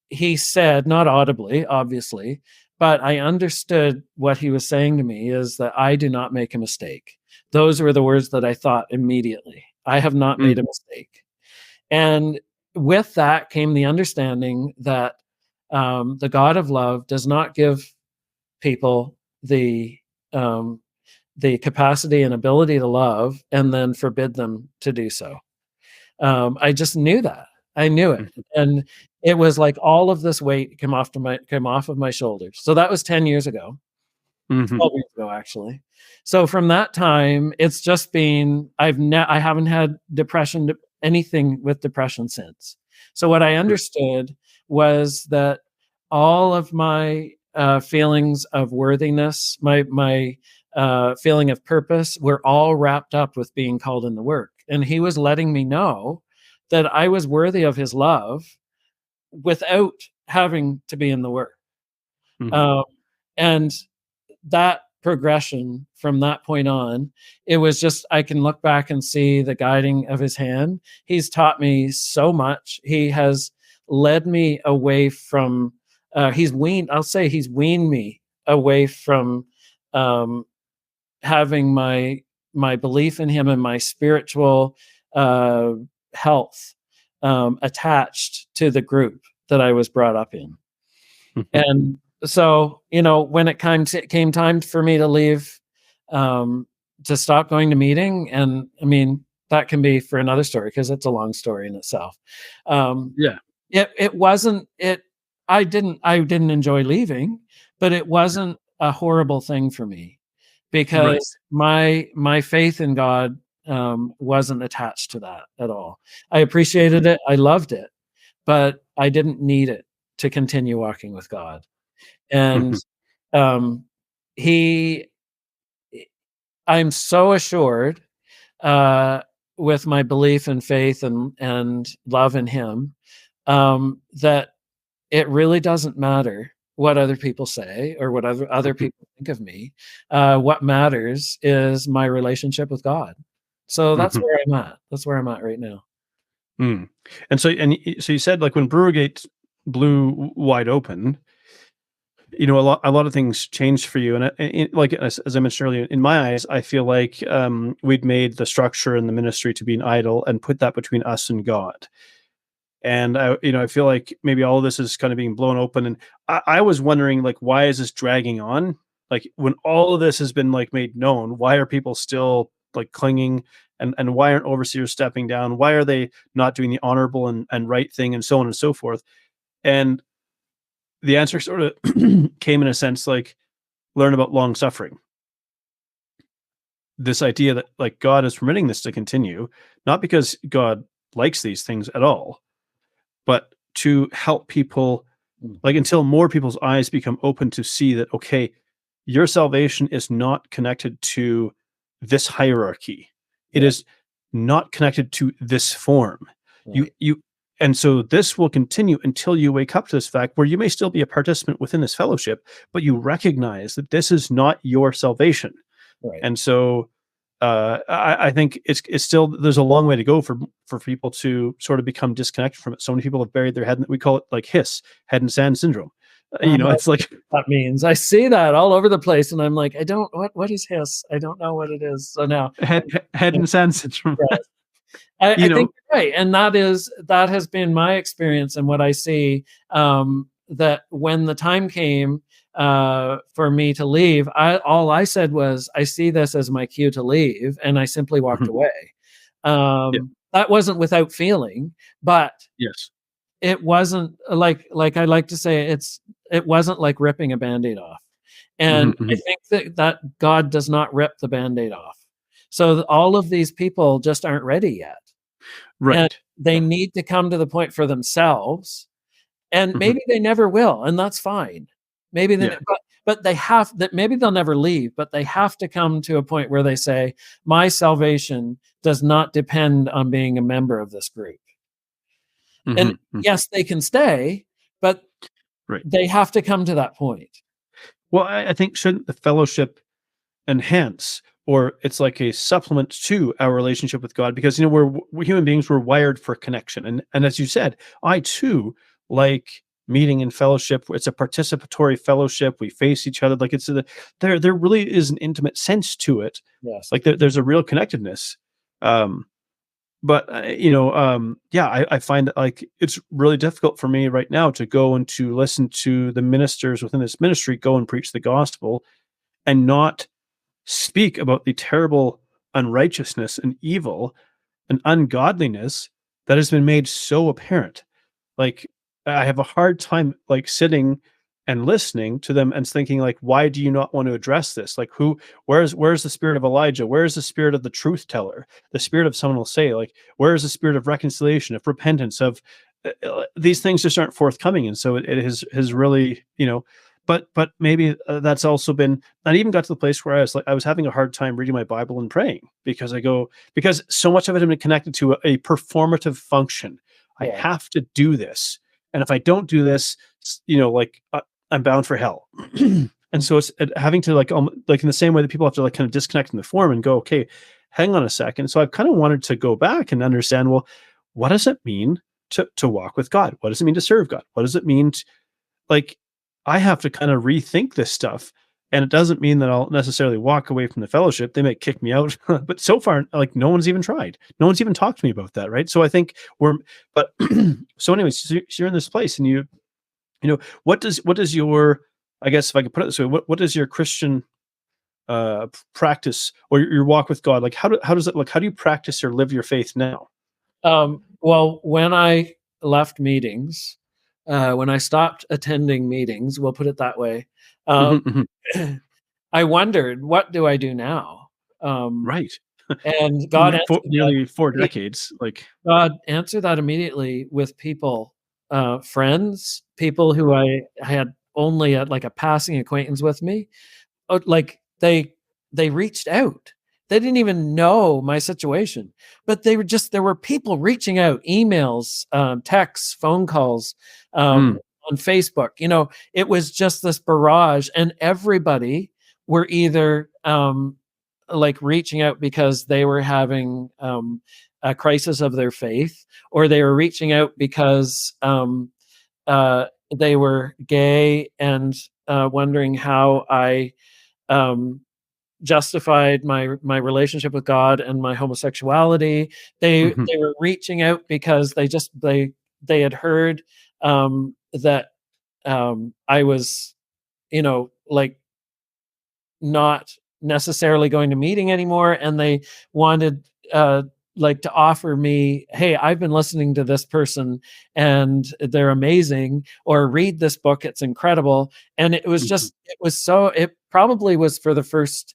he said, not audibly, obviously, but I understood what he was saying to me is that I do not make a mistake. Those were the words that I thought immediately. I have not Mm. made a mistake. And with that came the understanding that the God of love does not give people um, the capacity and ability to love and then forbid them to do so. I just knew that. I knew it, Mhm. and it was like all of this weight came off of my shoulders. So that was 10 years ago, Mhm. 12 years ago, actually. So from that time, it's just been I haven't had depression, anything with depression since. So what I Right. understood was that all of my feelings of worthiness, my feeling of purpose, were all wrapped up with being called in the work. And he was letting me know that I was worthy of his love without having to be in the work. Mhm. Um, and that progression from that point on, it was just I can look back and see the guiding of his hand. He's taught me so much. He has led me away from he's weaned me away from um having my belief in him and my spiritual uh health attached to the group that I was brought up in. Mhm. And so, when it came time for me to leave, um, to stop going to meeting, and I mean, that can be for another story because it's a long story in itself. Um, Yeah. it wasn't it. I didn't enjoy leaving, but it wasn't a horrible thing for me Right. because my faith in God wasn't attached to that at all. I appreciated it. I loved it, but I didn't need it to continue walking with God. And Mhm. um, he, I'm so assured uh, with my belief and faith and love in Him that it really doesn't matter what other people say or what other Mhm. people think of me. What matters is my relationship with God. So that's Mhm. where I'm at. That's where I'm at right now. Mm. And so you said, like, when Brewergate blew wide open, a lot of things changed for you, and like, as I mentioned earlier, in my eyes, I feel like we'd made the structure and the ministry to be an idol and put that between us and God. And I feel like maybe all of this is kind of being blown open, and I was wondering, like, why is this dragging on? Like, when all of this has been, like, made known, why are people still, like, clinging, and why aren't overseers stepping down? Why are they not doing the honorable and right thing, and so on and so forth? And the answer sort of came in a sense, like, learn about long suffering. This idea that, like, God is permitting this to continue, not because God likes these things at all, but to help people, like, Mhm. until more people's eyes become open to see that, okay, your salvation is not connected to this hierarchy. It Yeah, is not connected to this form. You right. you And so this will continue until you wake up to this fact where you may still be a participant within this fellowship, but you recognize that this is not your salvation. Right. And so I think it's still, there's a long way to go for people to sort of become disconnected from it. So many people have buried their head. We call it like HISS, head and sand syndrome. It's like that means I see that all over the place, and I'm like, what is HISS? I don't know what it is. So now head and sand syndrome. Yes. I think you're right, and that has been my experience and what I see. That when the time came for me to leave, all I said was, I see this as my cue to leave, and I simply walked away. That wasn't without feeling, but yes, it wasn't like I like to say, it wasn't like ripping a Band-Aid off. And I think that God does not rip the Band-Aid off. So all of these people just aren't ready yet. Right. And they need to come to the point for themselves. And maybe they never will, and that's fine. Maybe but they have that. Maybe they'll never leave, but they have to come to a point where they say, my salvation does not depend on being a member of this group. And yes, they can stay, but they have to come to that point. Well, I think shouldn't the fellowship enhance, or it's like a supplement to our relationship with God? Because we're human beings, we're wired for connection, and as you said, I too like meeting in fellowship. It's a participatory fellowship. We face each other. Like there really is an intimate sense to it. Yes, like there's a real connectedness. But I find that like it's really difficult for me right now to go and to listen to the ministers within this ministry go and preach the gospel and not speak about the terrible unrighteousness and evil and ungodliness that has been made so apparent. Like, I have a hard time like sitting and listening to them and thinking like, why do you not want to address this? Like, where's the spirit of Elijah? Where's the spirit of the truth teller? The spirit of someone will say like, where's the spirit of reconciliation, of repentance, of these things just aren't forthcoming. And so it has really, but maybe that's also been, I even got to the place where I was having a hard time reading my Bible and praying because so much of it had been connected to a performative function. I have to do this. And if I don't do this, I'm bound for hell. And so it's having to like in the same way that people have to like kind of disconnect in the form and go, okay, hang on a second. So I've kind of wanted to go back and understand, well, what does it mean to walk with God? What does it mean to serve God? What does it mean I have to kind of rethink this stuff. And it doesn't mean that I'll necessarily walk away from the fellowship. They might kick me out, but so far, like no one's even tried. No one's even talked to me about that, right? So I think so anyways, so you're in this place, and what does your, I guess if I could put it this way, what does your Christian practice or your walk with God, like how does it look? How do you practice or live your faith now? Well, when I left meetings, when I stopped attending meetings, we'll put it that way. I wondered, what do I do now? Right. And God answered nearly 4 decades. Like God answered that immediately with people, friends, people who I had only like a passing acquaintance with me. Like they reached out. They didn't even know my situation, but there were people reaching out, emails, texts, phone calls, on Facebook. It was just this barrage, and everybody were either like reaching out because they were having a crisis of their faith, or they were reaching out because they were gay and wondering how I justified my relationship with God and my homosexuality. They were reaching out because they had heard that I was, like not necessarily going to meeting anymore, and they wanted like to offer me, hey, I've been listening to this person and they're amazing, or read this book, it's incredible. And it was just, it probably was for the first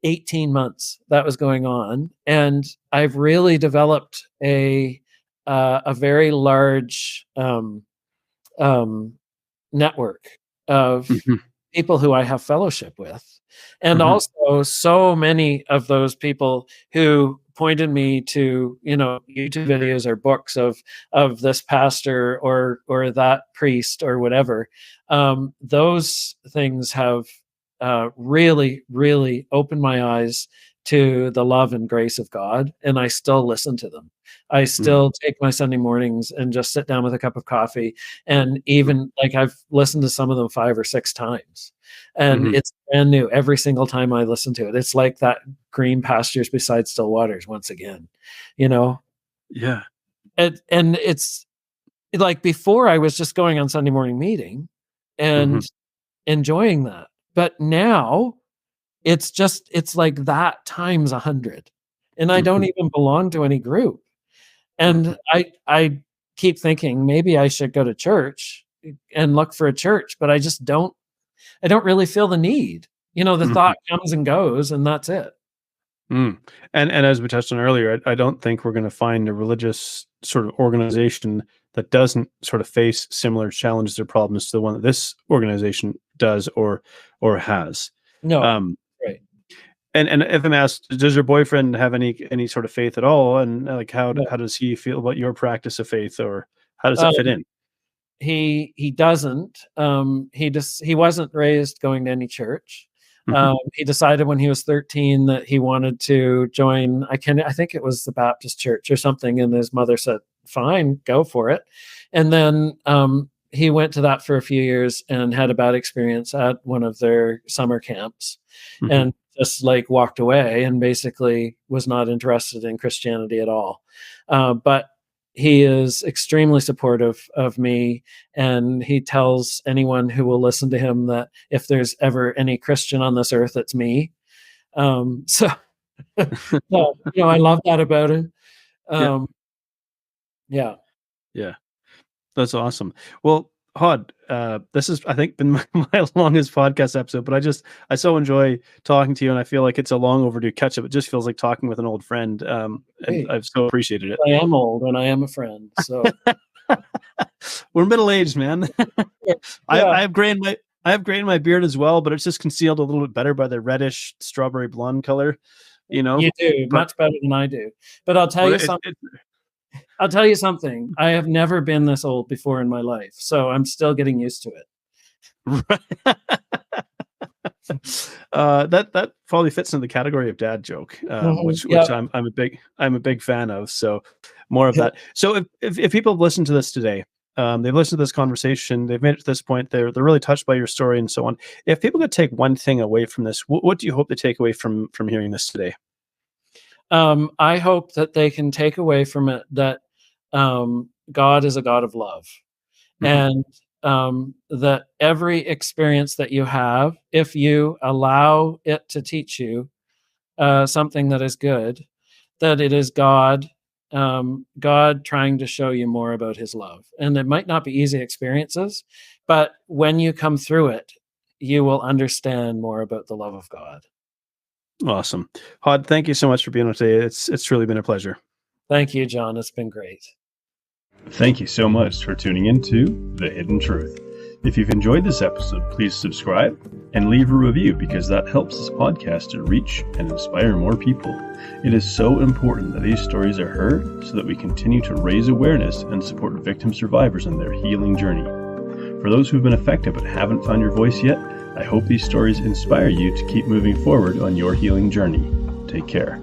18 months that was going on. And I've really developed a very large network of people who I have fellowship with. And also so many of those people who pointed me to, YouTube videos or books of this pastor or that priest or whatever. Those things have really, really opened my eyes to the love and grace of God, and I still listen to them. I still take my Sunday mornings and just sit down with a cup of coffee, and even like I've listened to some of them 5 or 6 times, and it's brand new every single time I listen to it. It's like that green pastures beside still waters once again, Yeah. and it's like before I was just going on Sunday morning meeting and enjoying that, but now it's like that times 100, and I don't even belong to any group. And I keep thinking maybe I should go to church and look for a church, but I don't really feel the need. The thought comes and goes, and that's it. And as we touched on earlier, I don't think we're going to find a religious sort of organization that doesn't sort of face similar challenges or problems to the one that this organization does or has. No. Right. And if I'm asked, does your boyfriend have any sort of faith at all? And like, how does he feel about your practice of faith, or how does that fit in? He doesn't. He wasn't raised going to any church. He decided when he was 13 that he wanted to join. I think it was the Baptist church or something, and his mother said, "Fine, go for it." And then he went to that for a few years and had a bad experience at one of their summer camps, and just like walked away and basically was not interested in Christianity at all. But he is extremely supportive of me, and he tells anyone who will listen to him that if there's ever any Christian on this earth, it's me. So I love that about him. Yeah. That's awesome. Well, Hod, this has, I think, been my longest podcast episode, but I so enjoy talking to you, and I feel like it's a long overdue catch up. It just feels like talking with an old friend. And I've so appreciated it. I am old and I am a friend. So we're middle-aged, man. I have gray in my beard as well, but it's just concealed a little bit better by the reddish strawberry blonde color. You do much better than I do. But I'll tell you something. I'll tell you something. I have never been this old before in my life, so I'm still getting used to it. That probably fits into the category of dad joke, which I'm a big fan of. So more of that. So if people have listened to this today, they've listened to this conversation, they've made it to this point, they're really touched by your story and so on. If people could take one thing away from this, what do you hope they take away from hearing this today? I hope that they can take away from it that God is a God of love, and that every experience that you have, if you allow it to teach you something that is good, that it is God trying to show you more about his love. And it might not be easy experiences, but when you come through it, you will understand more about the love of God. Awesome. Hod, thank you so much for being on today. It's truly been a pleasure. Thank you, John. It's been great. Thank you so much for tuning into The Hidden Truth. If you've enjoyed this episode, please subscribe and leave a review, because that helps this podcast to reach and inspire more people. It is so important that these stories are heard so that we continue to raise awareness and support victim survivors in their healing journey. For those who've been affected but haven't found your voice yet, I hope these stories inspire you to keep moving forward on your healing journey. Take care.